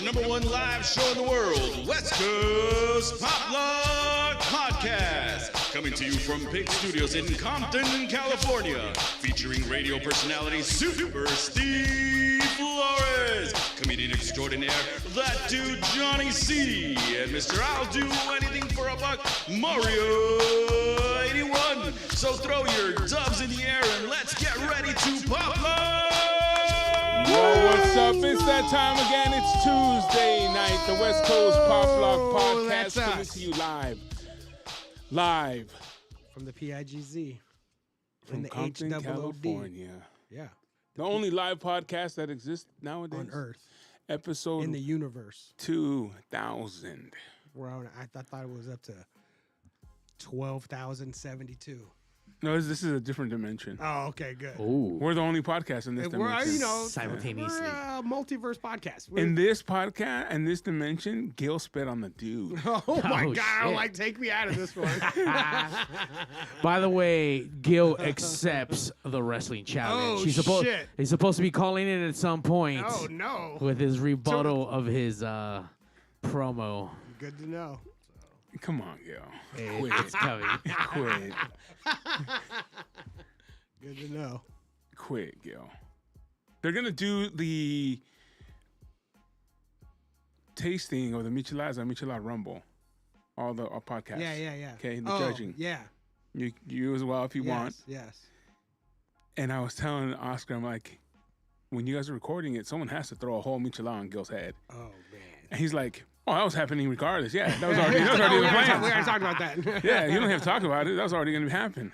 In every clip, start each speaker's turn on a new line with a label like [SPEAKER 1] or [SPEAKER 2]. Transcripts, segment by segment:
[SPEAKER 1] #1 live show in the world, West Coast Pop Log Podcast. Coming to you from Pig Studios in Compton, California. Featuring radio personality Super Steve Flores, comedian extraordinaire, that dude Johnny C, and Mr. I'll Do Anything for a Buck, Mario 81. So throw your dubs in the air and let's get ready to pop love!
[SPEAKER 2] Yo, what's up? It's that time again. It's Tuesday night. The West Coast Pop Log Podcast coming to you live
[SPEAKER 3] from the PIGZ,
[SPEAKER 2] from
[SPEAKER 3] the
[SPEAKER 2] Compton,
[SPEAKER 3] HOOD.
[SPEAKER 2] California.
[SPEAKER 3] Yeah,
[SPEAKER 2] the only live podcast that exists nowadays
[SPEAKER 3] on Earth,
[SPEAKER 2] episode
[SPEAKER 3] in the universe.
[SPEAKER 2] 2000.
[SPEAKER 3] We're on. I thought it was up to 12,072.
[SPEAKER 2] No, this is a different dimension.
[SPEAKER 3] Oh, okay, good.
[SPEAKER 4] Ooh.
[SPEAKER 2] We're the only podcast in this
[SPEAKER 3] We're,
[SPEAKER 2] dimension.
[SPEAKER 4] Simultaneously.
[SPEAKER 3] We're a multiverse podcast.
[SPEAKER 2] In this podcast and this dimension, Gil spit on the dude.
[SPEAKER 3] Oh my
[SPEAKER 4] Oh,
[SPEAKER 3] God! I'm
[SPEAKER 4] shit.
[SPEAKER 3] like, take me out of this one.
[SPEAKER 4] By the way, Gil accepts the wrestling challenge.
[SPEAKER 3] Oh, shit.
[SPEAKER 4] He's supposed to be calling in at some point
[SPEAKER 3] Oh no!
[SPEAKER 4] with his rebuttal of his promo.
[SPEAKER 3] Good to know.
[SPEAKER 2] Come on, Gil.
[SPEAKER 4] Hey, it's coming.
[SPEAKER 2] Quit.
[SPEAKER 3] Good to know.
[SPEAKER 2] Quit, Gil. They're going to do the tasting of the Micheladas and Michelada Rumble. All the podcasts.
[SPEAKER 3] Yeah.
[SPEAKER 2] Okay, the
[SPEAKER 3] Oh,
[SPEAKER 2] judging.
[SPEAKER 3] Yeah.
[SPEAKER 2] You as well if you want.
[SPEAKER 3] Yes.
[SPEAKER 2] And I was telling Oscar, I'm like, when you guys are recording it, someone has to throw a whole Michelada on Gil's head.
[SPEAKER 3] Oh man.
[SPEAKER 2] And he's like, oh, that was happening regardless. Yeah, that was already, in the
[SPEAKER 3] we
[SPEAKER 2] plan.
[SPEAKER 3] already talked about that.
[SPEAKER 2] Yeah, you don't have to talk about it. That was already going to happen.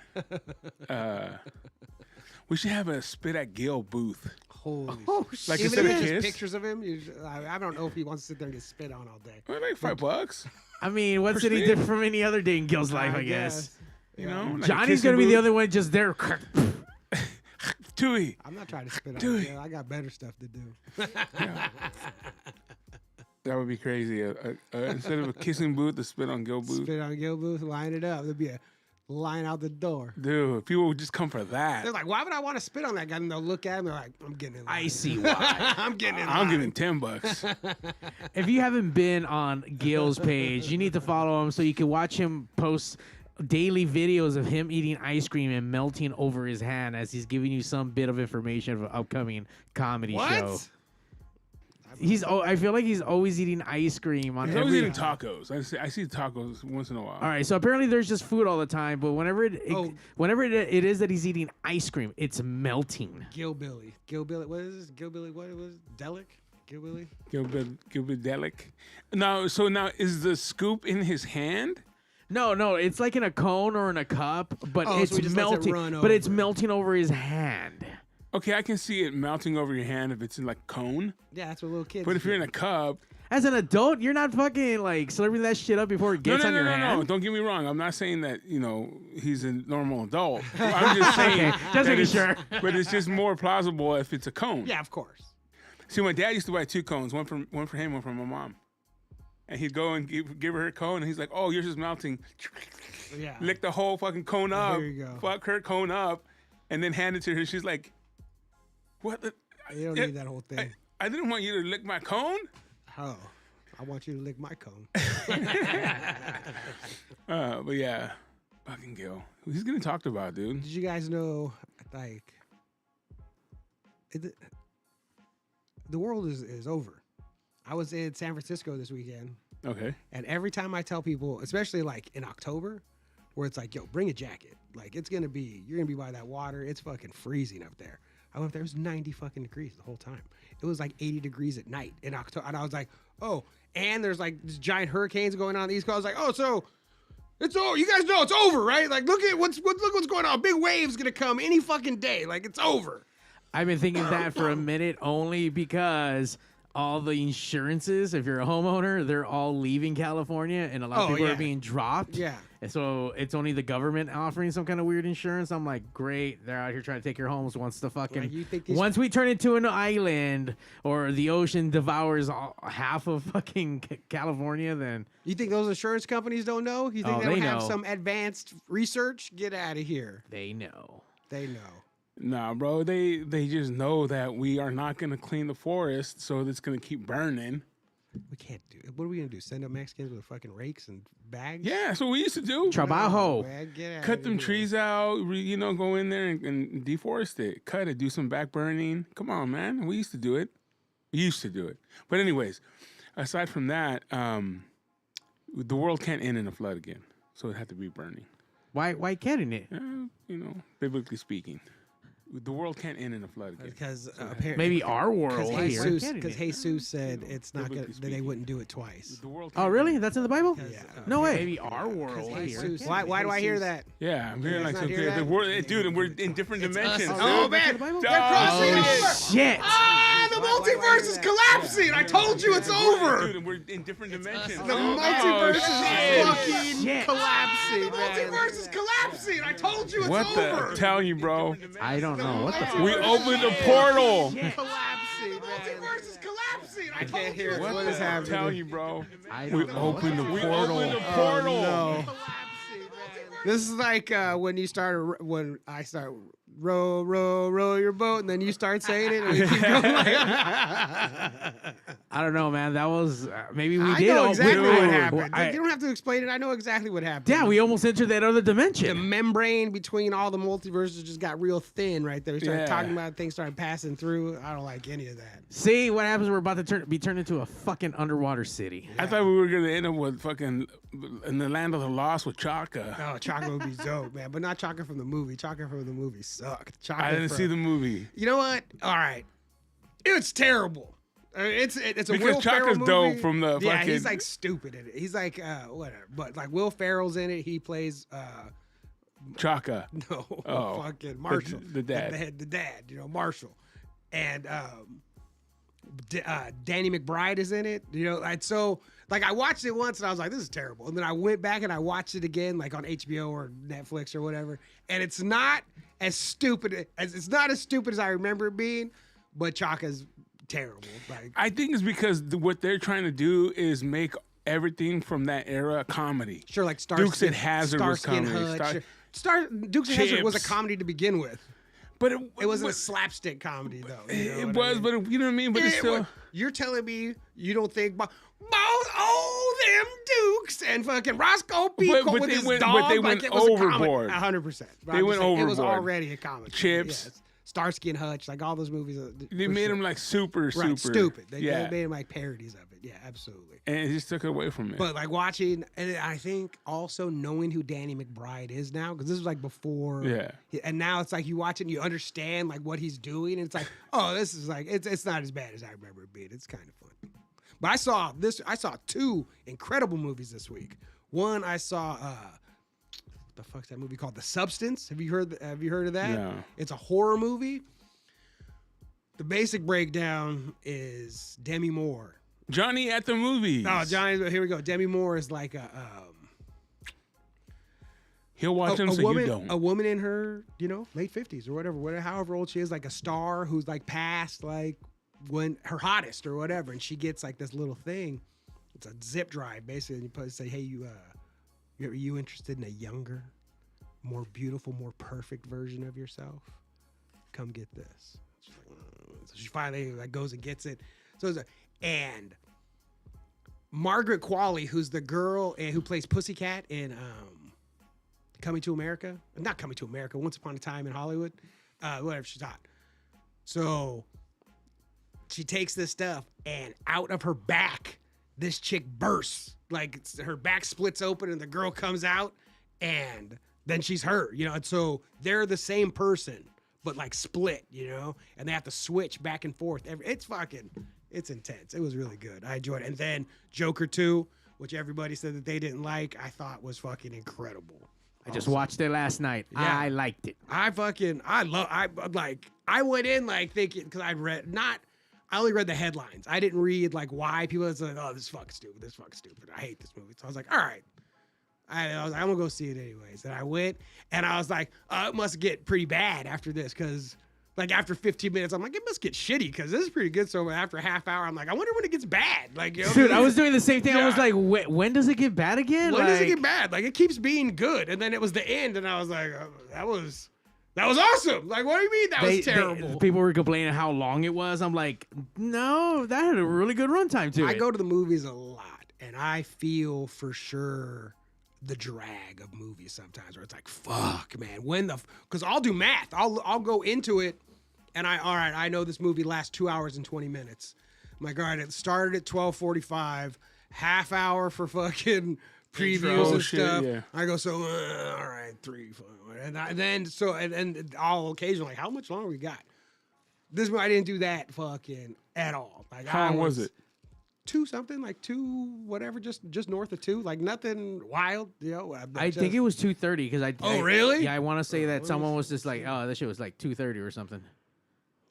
[SPEAKER 2] We should have a Spit at Gil booth.
[SPEAKER 3] Holy shit.
[SPEAKER 2] Like
[SPEAKER 3] Even
[SPEAKER 2] instead
[SPEAKER 3] if
[SPEAKER 2] of
[SPEAKER 3] there's
[SPEAKER 2] Kiss?
[SPEAKER 3] pictures of him, I don't know if he wants to sit there and get spit on all day.
[SPEAKER 2] Well, like $5.
[SPEAKER 4] I mean, what's
[SPEAKER 2] For
[SPEAKER 4] any
[SPEAKER 2] Steve?
[SPEAKER 4] different from any other day in Gil's life, I guess.
[SPEAKER 2] You know? Like a
[SPEAKER 4] Johnny's
[SPEAKER 2] kissing
[SPEAKER 4] going to be the
[SPEAKER 2] booth.
[SPEAKER 4] other one just there.
[SPEAKER 2] Tui.
[SPEAKER 3] I'm not trying to spit on
[SPEAKER 2] Do
[SPEAKER 3] him.
[SPEAKER 2] it.
[SPEAKER 3] Yeah, I got better stuff to do.
[SPEAKER 2] That would be crazy. Instead of a kissing booth, the Spit on Gil booth.
[SPEAKER 3] Spit on Gil Booth, line it up. There'd be a line out the door.
[SPEAKER 2] Dude, people would just come for that.
[SPEAKER 3] They're like, why would I want to spit on that guy? And they'll look at him. They're like, I'm getting in line.
[SPEAKER 4] I see why.
[SPEAKER 3] I'm getting in
[SPEAKER 2] I'm
[SPEAKER 3] line.
[SPEAKER 2] giving $10.
[SPEAKER 4] If you haven't been on Gil's page, you need to follow him so you can watch him post daily videos of him eating ice cream and melting over his hand as he's giving you some bit of information of an upcoming comedy show.
[SPEAKER 3] What?
[SPEAKER 4] I feel like he's always eating ice cream on
[SPEAKER 2] He's always
[SPEAKER 4] every.
[SPEAKER 2] eating tacos. I see tacos once in a while.
[SPEAKER 4] All right, so apparently there's just food all the time, but whenever it is that he's eating ice cream, it's melting.
[SPEAKER 3] Gilbilly. Gilbilly. What is this? Gilbilly. What it was? Delic? Gilbilly?
[SPEAKER 2] Gilbidelic. Now, is the scoop in his hand?
[SPEAKER 4] No, it's like in a cone or in a cup, but
[SPEAKER 3] Oh, so
[SPEAKER 4] it's
[SPEAKER 3] he just lets it
[SPEAKER 4] melting.
[SPEAKER 3] run
[SPEAKER 4] But it's
[SPEAKER 3] over.
[SPEAKER 4] melting over his hand.
[SPEAKER 2] Okay, I can see it melting over your hand if it's in like cone.
[SPEAKER 3] Yeah, that's what little kids
[SPEAKER 2] But if you're in
[SPEAKER 3] do.
[SPEAKER 2] a cup,
[SPEAKER 4] As an adult, you're not fucking like slurping that shit up before it gets on your hand.
[SPEAKER 2] no. Don't get me wrong. I'm not saying that he's a normal adult. I'm just saying.
[SPEAKER 4] Okay, just
[SPEAKER 2] that
[SPEAKER 4] making
[SPEAKER 2] it's-
[SPEAKER 4] sure.
[SPEAKER 2] But it's just more plausible if it's a cone.
[SPEAKER 3] Yeah, of course.
[SPEAKER 2] See, my dad used to buy 2 cones, one for him, one for my mom. And he'd go and give her a cone, and he's like, "Oh, yours is melting."
[SPEAKER 3] Yeah.
[SPEAKER 2] Lick the whole fucking cone up.
[SPEAKER 3] There you go.
[SPEAKER 2] Fuck her cone up, and then hand it to her. She's like, "What?
[SPEAKER 3] You don't need that whole thing.
[SPEAKER 2] I didn't want you to lick my cone."
[SPEAKER 3] Oh, I want you to lick my cone.
[SPEAKER 2] But yeah, fucking Gil. He's getting talked about, dude.
[SPEAKER 3] Did you guys know, like, the world is over. I was in San Francisco this weekend,
[SPEAKER 2] Okay.
[SPEAKER 3] and every time I tell people, especially like in October, where it's like, yo, bring a jacket. Like, you're gonna be by that water. It's fucking freezing up there. I went up there, it was 90 fucking degrees the whole time. It was like 80 degrees at night in October. And I was like, oh, and there's like these giant hurricanes going on the East Coast. I was like, oh, so it's over. You guys know it's over, right? Like, look what's going on. A big wave's gonna come any fucking day. Like, it's over.
[SPEAKER 4] I've been thinking that for a minute only because all the insurances, if you're a homeowner, they're all leaving California and a lot of
[SPEAKER 3] Oh,
[SPEAKER 4] people
[SPEAKER 3] yeah.
[SPEAKER 4] are being dropped.
[SPEAKER 3] Yeah.
[SPEAKER 4] And so it's only the government offering some kind of weird insurance. I'm like, great, they're out here trying to take your homes once
[SPEAKER 3] Like, you think these-
[SPEAKER 4] once we turn into an island or the ocean devours half of fucking California, then
[SPEAKER 3] You think those insurance companies don't know? You think
[SPEAKER 4] Oh,
[SPEAKER 3] they don't
[SPEAKER 4] they
[SPEAKER 3] have
[SPEAKER 4] know.
[SPEAKER 3] some advanced research? Get out of here.
[SPEAKER 4] they know.
[SPEAKER 3] They know.
[SPEAKER 2] Nah, bro. They just know that we are not gonna clean the forest, so it's gonna keep burning.
[SPEAKER 3] We can't do it. What are we gonna do? Send up Mexicans with fucking rakes and bags?
[SPEAKER 2] Yeah, that's what we used to do.
[SPEAKER 4] Trabajo.
[SPEAKER 3] Man, get outta
[SPEAKER 2] Cut them
[SPEAKER 3] here.
[SPEAKER 2] trees out, go in there and deforest it. Cut it, do some back burning. Come on, man. We used to do it. But anyways, aside from that, the world can't end in a flood again. So it had to be burning.
[SPEAKER 4] Why can't it?
[SPEAKER 2] Biblically speaking. The world can't end in a flood again.
[SPEAKER 3] Because apparently
[SPEAKER 4] Maybe our world here.
[SPEAKER 3] because Jesus said it's not
[SPEAKER 2] Biblically
[SPEAKER 3] good that they
[SPEAKER 2] speaking.
[SPEAKER 3] wouldn't do it twice.
[SPEAKER 2] The world
[SPEAKER 4] Oh,
[SPEAKER 2] can't
[SPEAKER 4] really?
[SPEAKER 2] end.
[SPEAKER 4] That's in the Bible?
[SPEAKER 3] Yeah.
[SPEAKER 4] No way.
[SPEAKER 2] Maybe our world here.
[SPEAKER 3] Jesus, why do I hear that?
[SPEAKER 2] Yeah, I'm hearing
[SPEAKER 3] guys
[SPEAKER 2] like
[SPEAKER 3] not hear
[SPEAKER 2] the
[SPEAKER 3] that?
[SPEAKER 2] world, dude, we're in different dimensions.
[SPEAKER 3] us.
[SPEAKER 2] dude.
[SPEAKER 3] Oh, man.
[SPEAKER 4] Bible?
[SPEAKER 3] They're crossing
[SPEAKER 2] Oh,
[SPEAKER 3] over.
[SPEAKER 4] Shit.
[SPEAKER 3] Ah, the multiverse is collapsing. I told you it's over.
[SPEAKER 2] Dude, we're in different dimensions.
[SPEAKER 3] The multiverse is
[SPEAKER 2] shit.
[SPEAKER 3] fucking
[SPEAKER 4] Shit.
[SPEAKER 3] collapsing. The multiverse is collapsing. I told you it's
[SPEAKER 2] What the?
[SPEAKER 3] over.
[SPEAKER 2] I'm telling you, bro.
[SPEAKER 4] I don't know. What the fuck?
[SPEAKER 2] We opened a portal.
[SPEAKER 3] Collapsing, man. Multiverse is collapsing. I can't hear
[SPEAKER 2] What
[SPEAKER 3] what
[SPEAKER 2] the?
[SPEAKER 3] is
[SPEAKER 2] I'm
[SPEAKER 3] happening.
[SPEAKER 2] telling you, bro.
[SPEAKER 4] I
[SPEAKER 2] We
[SPEAKER 4] don't know. What
[SPEAKER 2] opened
[SPEAKER 4] the
[SPEAKER 2] a
[SPEAKER 4] fuck?
[SPEAKER 2] portal.
[SPEAKER 3] No. This is like when you start when I start row your boat, and then you start saying it, and we keep going like.
[SPEAKER 4] I don't know, man. That was maybe we
[SPEAKER 3] I
[SPEAKER 4] did.
[SPEAKER 3] know
[SPEAKER 4] all-
[SPEAKER 3] exactly
[SPEAKER 4] we-
[SPEAKER 3] what
[SPEAKER 4] we-
[SPEAKER 3] happened.
[SPEAKER 4] I-
[SPEAKER 3] You don't have to explain it. I know exactly what happened.
[SPEAKER 4] yeah, we almost entered that other
[SPEAKER 3] The
[SPEAKER 4] dimension.
[SPEAKER 3] membrane between all the multiverses just got real thin right there. We started
[SPEAKER 2] Yeah.
[SPEAKER 3] talking about things, started passing through. I don't like any of that.
[SPEAKER 4] See what happens? We're about to be turned into a fucking underwater city.
[SPEAKER 2] I thought we were gonna end up with fucking in the land of the lost with Chaka.
[SPEAKER 3] Oh, Chaka would be dope, man. But not Chaka from the movie. Chaka from the movie sucked. Chaka
[SPEAKER 2] I didn't
[SPEAKER 3] from-
[SPEAKER 2] see the movie.
[SPEAKER 3] You know what? All right, it's terrible. It's a
[SPEAKER 2] Because
[SPEAKER 3] Will Ferrell
[SPEAKER 2] Chaka's
[SPEAKER 3] movie.
[SPEAKER 2] dope from the
[SPEAKER 3] yeah.
[SPEAKER 2] fucking-
[SPEAKER 3] He's like stupid in it. He's like whatever. But like Will Ferrell's in it. He plays
[SPEAKER 2] Chaka.
[SPEAKER 3] no
[SPEAKER 2] Oh,
[SPEAKER 3] fucking Marshall,
[SPEAKER 2] the dad.
[SPEAKER 3] the dad. Marshall, and Danny McBride is in it. And so like I watched it once and I was like, this is terrible. And then I went back and I watched it again, like on HBO or Netflix or whatever. And it's not as stupid as I remember it being, but Chaka's terrible. Like
[SPEAKER 2] I think it's because what they're trying to do is make everything from that era a comedy.
[SPEAKER 3] sure, like Starsky,
[SPEAKER 2] Dukes and Hazzard was
[SPEAKER 3] Starsky and
[SPEAKER 2] comedy.
[SPEAKER 3] Hutch. Dukes and Hazzard was a
[SPEAKER 2] Chips.
[SPEAKER 3] comedy to begin with.
[SPEAKER 2] But
[SPEAKER 3] It wasn't a slapstick comedy though. You know
[SPEAKER 2] It
[SPEAKER 3] what
[SPEAKER 2] was,
[SPEAKER 3] I mean?
[SPEAKER 2] but you know what I mean. But it's still.
[SPEAKER 3] You're telling me you don't think about them Dukes and fucking Roscoe Pico
[SPEAKER 2] but
[SPEAKER 3] with
[SPEAKER 2] they
[SPEAKER 3] his
[SPEAKER 2] went-
[SPEAKER 3] dog?
[SPEAKER 2] but they
[SPEAKER 3] like
[SPEAKER 2] went
[SPEAKER 3] it was
[SPEAKER 2] overboard.
[SPEAKER 3] 100%.
[SPEAKER 2] They went
[SPEAKER 3] It was
[SPEAKER 2] overboard.
[SPEAKER 3] already a comedy.
[SPEAKER 2] Chips.
[SPEAKER 3] Yes. Starsky and Hutch, like all those movies.
[SPEAKER 2] They made them like super
[SPEAKER 3] stupid. They
[SPEAKER 2] yeah,
[SPEAKER 3] made them like parodies of it. Yeah, absolutely.
[SPEAKER 2] and it just took it away from it.
[SPEAKER 3] But like watching, and I think also knowing who Danny McBride is now, because this was like before.
[SPEAKER 2] Yeah.
[SPEAKER 3] And now it's like you watch it and you understand like what he's doing, and it's like, oh, this is like it's not as bad as I remember it being. It's kind of fun. But I saw two incredible movies this week. One I saw the fuck's that movie called? The Substance. Have you heard of that?
[SPEAKER 2] No.
[SPEAKER 3] It's a horror movie. The basic breakdown is Demi Moore.
[SPEAKER 2] Johnny at the movies.
[SPEAKER 3] Oh, Johnny, here we go. Demi Moore is like
[SPEAKER 2] He'll watch them so
[SPEAKER 3] woman,
[SPEAKER 2] you don't.
[SPEAKER 3] a woman in her, late 50s or whatever, however old she is, like a star who's like past like when her hottest or whatever, and she gets like this little thing. It's a zip drive basically, and you say, hey, are you interested in a younger, more beautiful, more perfect version of yourself? Come get this. She's like, so she finally like goes and gets it. So and Margaret Qualley, who's the girl who plays Pussycat in Coming to America, not Coming to America, Once Upon a Time in Hollywood, whatever, she's hot. So she takes this stuff and out of her back, this chick bursts. Like her back splits open and the girl comes out and then she's her, and so they're the same person, but like split, and they have to switch back and forth. It's intense. It was really good. I enjoyed it. And then Joker 2, which everybody said that they didn't like, I thought was fucking incredible.
[SPEAKER 4] I just watched it last night.
[SPEAKER 3] Yeah.
[SPEAKER 4] I liked it.
[SPEAKER 3] I went in like thinking, because I only read the headlines. I didn't read like why people was like, oh, this is fucking stupid. I hate this movie. So I was like, all right. I was like, I'm gonna go see it anyways. And I went and I was like, it must get pretty bad after this, because like after 15 minutes, I'm like, it must get shitty because this is pretty good. So after a half hour, I'm like, I wonder when it gets bad. Like,
[SPEAKER 4] Dude, I was doing the same thing. I was
[SPEAKER 3] Yeah.
[SPEAKER 4] like, when does it get bad again?
[SPEAKER 3] when does it
[SPEAKER 4] Like-
[SPEAKER 3] get bad? Like it keeps being good, and then it was the end, and I was like, that was That was awesome. Like, what do you mean that was terrible?
[SPEAKER 4] People were complaining how long it was. I'm like, no, that had a really good runtime to it.
[SPEAKER 3] I go to the movies a lot, and I feel for sure the drag of movies sometimes, where it's like, fuck, man, because I'll do math. I'll go into it, and I know this movie lasts 2 hours and 20 minutes. I'm like, all right, it started at 12:45, half hour for fucking previews and
[SPEAKER 2] shit,
[SPEAKER 3] stuff.
[SPEAKER 2] yeah.
[SPEAKER 3] I go, so all right, 3, 4, and I'll occasionally like, how much longer we got? This one I didn't do that fucking at all. Like,
[SPEAKER 2] How long was it?
[SPEAKER 3] 2 something, like 2 whatever, just north of 2, like nothing wild, you know.
[SPEAKER 4] I think it was 2:30 because
[SPEAKER 3] Oh, really?
[SPEAKER 4] Yeah, I want to say that someone was just like, oh, this shit was like 2:30 or something.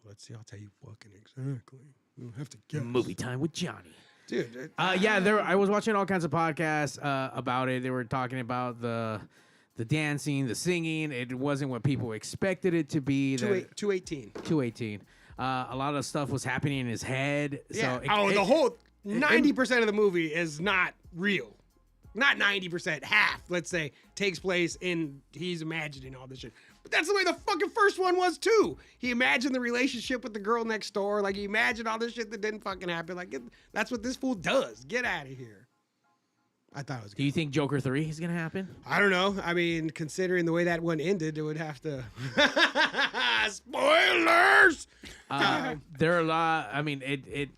[SPEAKER 3] Let's see. I'll tell you fucking exactly. You don't have to guess.
[SPEAKER 4] Movie time with Johnny.
[SPEAKER 3] Dude.
[SPEAKER 4] I was watching all kinds of podcasts about it. They were talking about the dancing, the singing. It wasn't what people expected it to be.
[SPEAKER 3] 218.
[SPEAKER 4] 218. A lot of stuff was happening in his head.
[SPEAKER 3] Yeah.
[SPEAKER 4] So
[SPEAKER 3] the whole 90% of the movie is not real. Not 90%, half, let's say, takes place he's imagining all this shit. But that's the way the fucking first one was too. He imagined the relationship with the girl next door. Like, he imagined all this shit that didn't fucking happen. Like, that's what this fool does. Get out of here. I thought it was good.
[SPEAKER 4] Do you think Joker 3 is going to happen?
[SPEAKER 3] I don't know. I mean, considering the way that one ended, it would have to... Spoilers!
[SPEAKER 4] There are a lot. I mean, it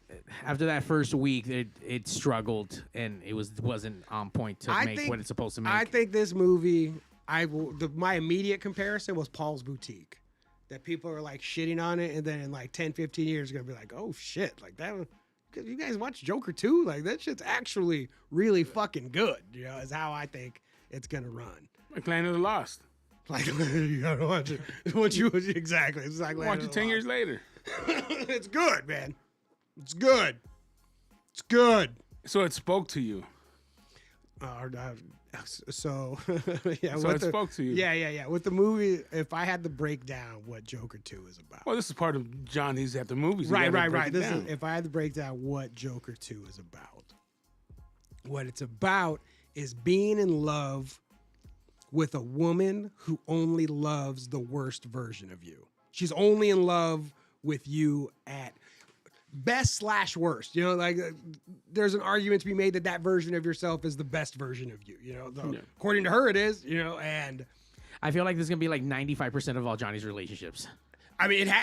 [SPEAKER 4] after that first week, it struggled and it wasn't on point to make what it's supposed to make.
[SPEAKER 3] I think this movie, my immediate comparison was Paul's Boutique. That people are like shitting on it, and then in like 10, 15 years, gonna be like, oh shit, like that. You guys watch Joker 2? Like, that shit's actually really fucking good. You know, is how I think it's gonna run.
[SPEAKER 2] Like Land of the Lost.
[SPEAKER 3] Like, you gotta watch it. Exactly. It's like
[SPEAKER 2] Watch it 10 years later.
[SPEAKER 3] It's good, man. It's good. It's good.
[SPEAKER 2] So it spoke to you.
[SPEAKER 3] So yeah,
[SPEAKER 2] So it spoke to you.
[SPEAKER 3] Yeah. With the movie, if I had to break down what Joker 2 is about.
[SPEAKER 2] Well, this is part of Johnny's at the movies. You
[SPEAKER 3] Right.
[SPEAKER 2] gotta break it
[SPEAKER 3] This is
[SPEAKER 2] down.
[SPEAKER 3] if I had to break down what Joker 2 is about. What it's about is being in love with a woman who only loves the worst version of you. She's only in love with you at best/worst. You know, like there's an argument to be made that version of yourself is the best version of you. You know, according to her, it is. You know, and
[SPEAKER 4] I feel like this is gonna be like 95% of all Johnny's relationships.
[SPEAKER 3] I mean,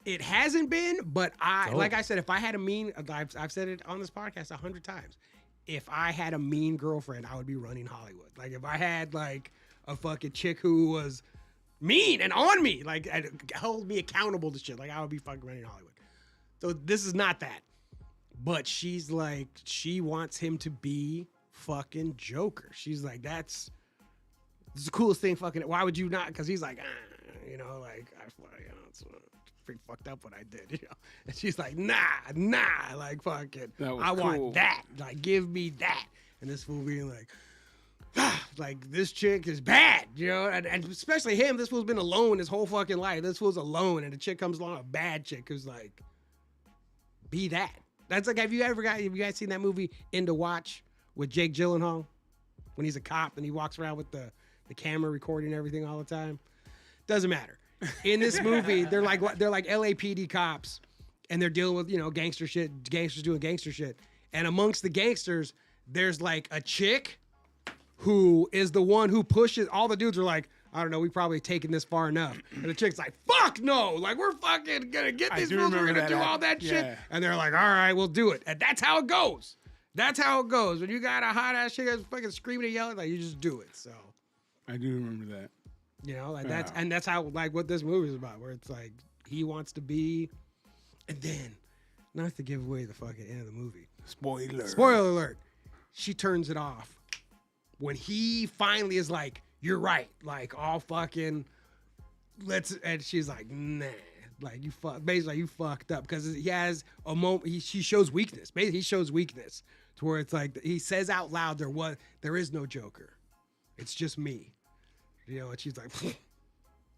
[SPEAKER 3] it hasn't been, but like I said, if I had a mean, I've said it on this podcast 100 times. If I had a mean girlfriend, I would be running Hollywood. Like, if I had like a fucking chick who was mean and on me, like held me accountable to shit, like I would be fucking running Hollywood. So this is not that. But she's like, she wants him to be fucking Joker. She's like, this is the coolest thing fucking. Why would you not? Because he's like, you know, like it's pretty fucked up what I did, you know. And she's like, nah, like fucking, I want that. Like, give me that. And this fool being like this chick is bad, you know, and especially him. This fool's been alone his whole fucking life. This fool's alone, and the chick comes along, a bad chick who's like, be that. That's like, have you guys seen that movie Into Watch with Jake Gyllenhaal when he's a cop and he walks around with the camera recording everything all the time? Doesn't matter. In this movie, they're like LAPD cops, and they're dealing with, you know, gangster shit, gangsters doing gangster shit. And amongst the gangsters, there's like a chick who is the one who pushes. All the dudes are like, I don't know, we probably taken this far enough. And the chick's like, fuck no, like we're fucking gonna get these fools, we're gonna do all that shit. And they're like, all right, we'll do it. And that's how it goes. That's how it goes. When you got a hot ass chick that's fucking screaming and yelling, like, you just do it. So
[SPEAKER 2] I do remember that.
[SPEAKER 3] You know, like that's how, like, what this movie is about, where it's like he wants to be, and then, not to give away the fucking end of the movie. Spoiler alert. She turns it off when he finally is like, you're right, like, all fucking, and she's like, nah, like, basically you fucked up, because he has a moment, she shows weakness. Basically, he shows weakness to where it's like, he says out loud, there is no Joker. It's just me. You know, and she's like,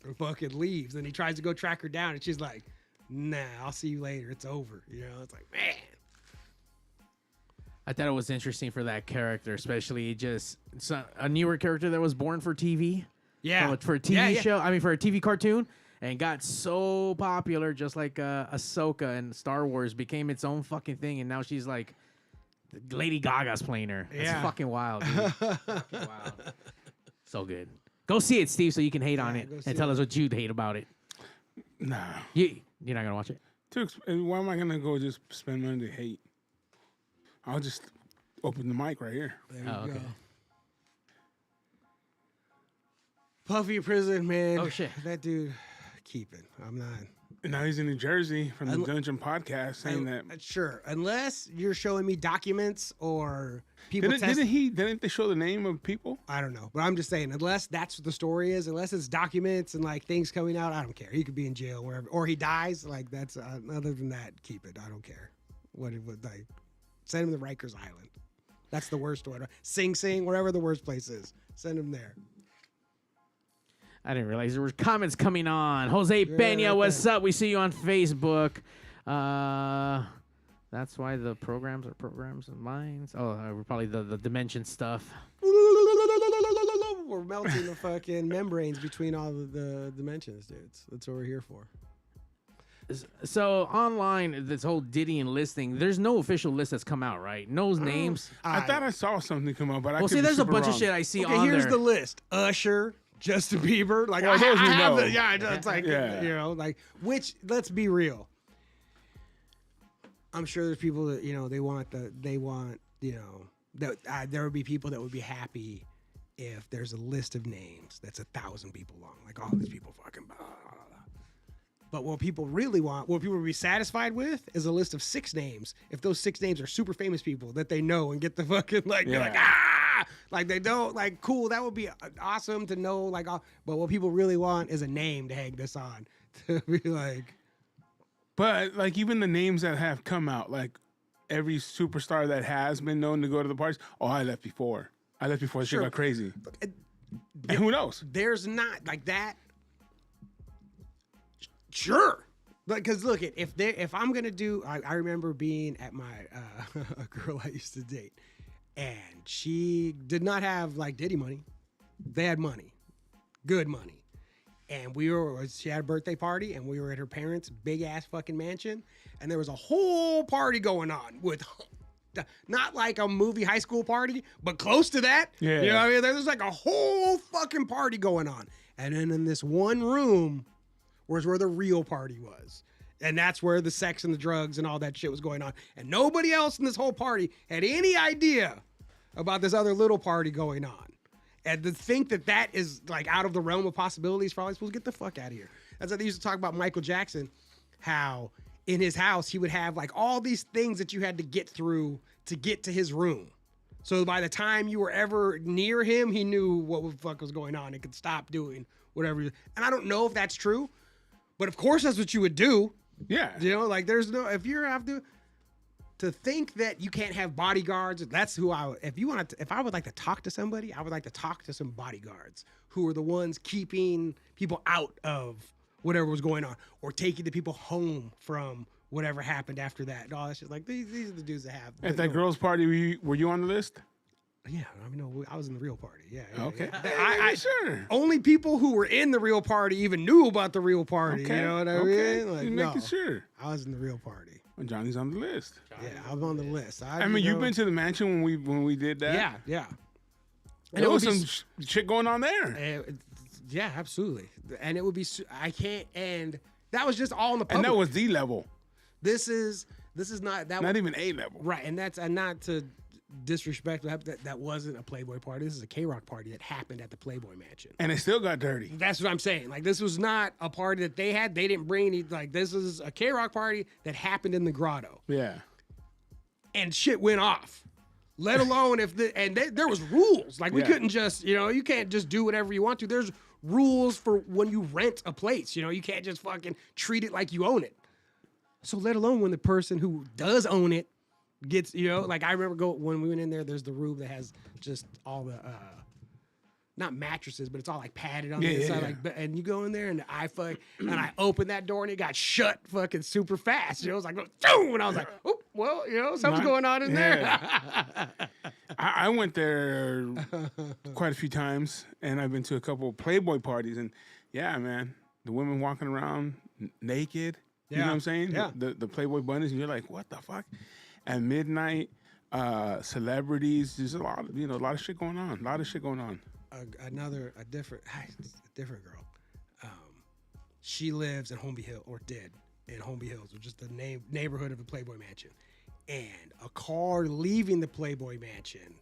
[SPEAKER 3] and fucking leaves. And he tries to go track her down, and she's like, nah, I'll see you later. It's over. You know, it's like, man.
[SPEAKER 4] I thought it was interesting for that character, especially just a newer character that was born for TV.
[SPEAKER 3] Yeah.
[SPEAKER 4] for a TV show. I mean, for a TV cartoon, and got so popular, just like Ahsoka and Star Wars became its own fucking thing, and now she's like, Lady Gaga's playing her. It's fucking wild, dude. Fucking wild. So good. Go see it, Steve, so you can hate on it and tell us what you'd hate about it.
[SPEAKER 2] Nah.
[SPEAKER 4] You're not gonna watch it?
[SPEAKER 2] Why am I gonna go just spend money to hate? I'll just open the mic right here.
[SPEAKER 3] There
[SPEAKER 4] Oh,
[SPEAKER 3] you
[SPEAKER 4] okay.
[SPEAKER 3] go. Puffy Prison, man.
[SPEAKER 4] Oh, shit.
[SPEAKER 3] That dude, keep it. I'm not.
[SPEAKER 2] And now he's in New Jersey from the Dungeon Podcast saying that.
[SPEAKER 3] Sure, unless you're showing me documents or people.
[SPEAKER 2] Didn't they show the name of people?
[SPEAKER 3] I don't know, but I'm just saying, unless that's what the story is, unless it's documents and like things coming out, I don't care. He could be in jail wherever, or he dies. Like that's other than that, keep it. I don't care. What it would like, send him to Rikers Island. That's the worst one. Sing Sing, wherever the worst place is, send him there.
[SPEAKER 4] I didn't realize there were comments coming on. Jose Peña,
[SPEAKER 3] right
[SPEAKER 4] what's
[SPEAKER 3] there.
[SPEAKER 4] up? We see you on Facebook. That's why the programs are programs of minds. Oh, probably the dimension stuff.
[SPEAKER 3] We're melting the fucking membranes between all the dimensions, dudes. That's what we're here for.
[SPEAKER 4] So online, this whole Diddy and listing, there's no official list that's come out, right? No names.
[SPEAKER 2] I thought I saw something come up, but I
[SPEAKER 4] Well,
[SPEAKER 2] could
[SPEAKER 4] see,
[SPEAKER 2] be
[SPEAKER 4] there's a
[SPEAKER 2] super
[SPEAKER 4] bunch
[SPEAKER 2] wrong.
[SPEAKER 4] of shit I see
[SPEAKER 3] Okay,
[SPEAKER 4] on
[SPEAKER 3] here's
[SPEAKER 4] there.
[SPEAKER 3] the list: Usher, Justin Bieber. Like
[SPEAKER 2] Well,
[SPEAKER 3] I
[SPEAKER 2] those we
[SPEAKER 3] have
[SPEAKER 2] know.
[SPEAKER 3] the, yeah, it's like
[SPEAKER 2] Yeah.
[SPEAKER 3] you know, like which. Let's be real. I'm sure there's people that they want that there would be people that would be happy if there's a list of names that's 1,000 people long. Like all these people fucking blah, blah, blah, blah. But what people really want, what people would be satisfied with, is a list of 6 names. If those 6 names are super famous people that they know and get the fucking they're like like they don't like cool. That would be awesome to know. Like, but what people really want is a name to hang this on to be like.
[SPEAKER 2] But like even the names that have come out, like every superstar that has been known to go to the parties. Oh, I left before. Shit
[SPEAKER 3] Sure.
[SPEAKER 2] got crazy. And who knows?
[SPEAKER 3] There's not like that. Sure. Because look, if I'm gonna do, I remember being at my a girl I used to date, and she did not have like Diddy money. They had money, good money, and she had a birthday party, and we were at her parents' big ass fucking mansion, and there was a whole party going on with. Not like a movie high school party, but close to that.
[SPEAKER 2] Yeah.
[SPEAKER 3] You know what I mean? There's like a whole fucking party going on. And then in this one room was where the real party was. And that's where the sex and the drugs and all that shit was going on. And nobody else in this whole party had any idea about this other little party going on. And to think that is like out of the realm of possibilities for all these people, get the fuck out of here. That's what they used to talk about Michael Jackson, how in his house, he would have like all these things that you had to get through to get to his room. So by the time you were ever near him, he knew what the fuck was going on and could stop doing whatever. And I don't know if that's true, but of course that's what you would do.
[SPEAKER 2] Yeah.
[SPEAKER 3] You know, like there's no, if you have to think that you can't have bodyguards, that's who I would, if I would like to talk to somebody, I would like to talk to some bodyguards who are the ones keeping people out of whatever was going on, or taking the people home from whatever happened after that. And all that shit. Like these are the dudes that have.
[SPEAKER 2] At that girl's party, were you on the list?
[SPEAKER 3] Yeah, I mean, no, I was in the real party. Yeah.
[SPEAKER 2] Okay.
[SPEAKER 3] I
[SPEAKER 2] Sure.
[SPEAKER 3] only people who were in the real party even knew about the real party.
[SPEAKER 2] Okay.
[SPEAKER 3] You know what I
[SPEAKER 2] Okay.
[SPEAKER 3] mean? Like,
[SPEAKER 2] You
[SPEAKER 3] no,
[SPEAKER 2] making sure.
[SPEAKER 3] I was in the real party.
[SPEAKER 2] Well, Johnny's on the list.
[SPEAKER 3] Yeah, I was on the list.
[SPEAKER 2] I mean, you've been to the mansion when we did that.
[SPEAKER 3] Yeah, yeah.
[SPEAKER 2] There was some shit going on there.
[SPEAKER 3] Yeah, absolutely. And it would be I can't, and that was just all in the public.
[SPEAKER 2] And that was D level.
[SPEAKER 3] This is not that.
[SPEAKER 2] Not even A level.
[SPEAKER 3] Right, and not to disrespect that wasn't a Playboy party. This is a K-Rock party that happened at the Playboy Mansion.
[SPEAKER 2] And it still got dirty.
[SPEAKER 3] That's what I'm saying. Like, this was not a party that they had. They didn't bring any. Like, this is a K-Rock party that happened in the grotto,
[SPEAKER 2] Yeah.
[SPEAKER 3] and shit went off. Let alone if there was rules. Like, we
[SPEAKER 2] Yeah.
[SPEAKER 3] couldn't just, you can't just do whatever you want to. There's rules for when you rent a place. You can't just fucking treat it like you own it. So let alone when the person who does own it gets, like I remember when we went in there, there's the room that has just all the, not mattresses, but it's all like padded on the inside.
[SPEAKER 2] yeah.
[SPEAKER 3] Like, and you go in there and I opened that door and it got shut fucking super fast. It was like, boom, and I was like, oh, well, something's going on in there.
[SPEAKER 2] I went there quite a few times, and I've been to a couple of Playboy parties, and yeah, man, the women walking around naked. You know
[SPEAKER 3] Yeah.
[SPEAKER 2] what I'm saying?
[SPEAKER 3] Yeah.
[SPEAKER 2] The Playboy bunnies, and you're like, what the fuck? At midnight, celebrities. There's a lot of shit going on. A lot of shit going on.
[SPEAKER 3] A different girl. She lives in Holmby Hill, or did in Holmby Hills, which is the neighborhood of the Playboy Mansion. And a car leaving the Playboy Mansion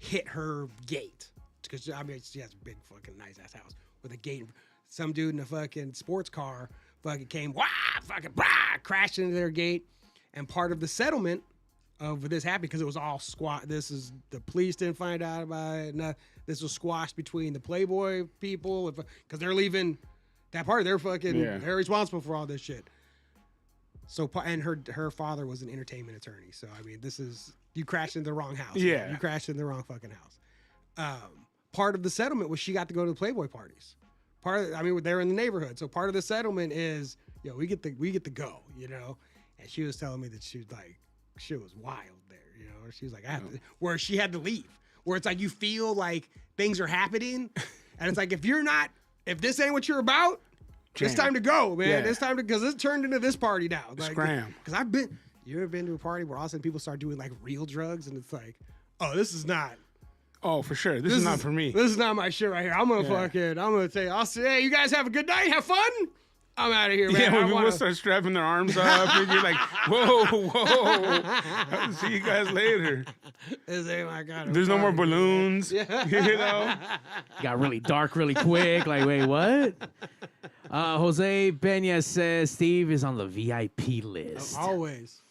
[SPEAKER 3] hit her gate. Because, I mean, she has a big fucking nice ass house with a gate. Some dude in a fucking sports car fucking came, crashed into their gate. And part of the settlement of this happened, because it was all the police didn't find out about it. This was squashed between the Playboy people, because they're leaving that part. They're they're responsible for all this shit. So, and her father was an entertainment attorney. So, I mean, you crashed into the wrong house.
[SPEAKER 2] Yeah.
[SPEAKER 3] Man. You crashed into the wrong fucking house. Part of the settlement was she got to go to the Playboy parties. They're in the neighborhood. So part of the settlement is, we get to go, And she was telling me that she was like, shit was wild there, She was like, where she had to leave. Where it's like, you feel like things are happening. And it's like, if this ain't what you're about, it's time to go, man.
[SPEAKER 2] Yeah.
[SPEAKER 3] It's time because it's turned into this party now. Like,
[SPEAKER 2] Scram.
[SPEAKER 3] Because you ever been to a party where all of a sudden people start doing like real drugs, and it's like, oh, this is not.
[SPEAKER 2] Oh, for sure. This is not for me.
[SPEAKER 3] This is not my shit right here. I'm gonna say, I'll say, hey, you guys have a good night, have fun. I'm out of here, man.
[SPEAKER 2] Yeah, when people start strapping their arms up, and you're like, whoa. I'll see you guys later.
[SPEAKER 3] This ain't my kind of
[SPEAKER 2] There's no more
[SPEAKER 3] party,
[SPEAKER 2] balloons.
[SPEAKER 4] Got really dark really quick. Like, wait, what? Jose Pena says Steve is on the VIP list.
[SPEAKER 3] Always.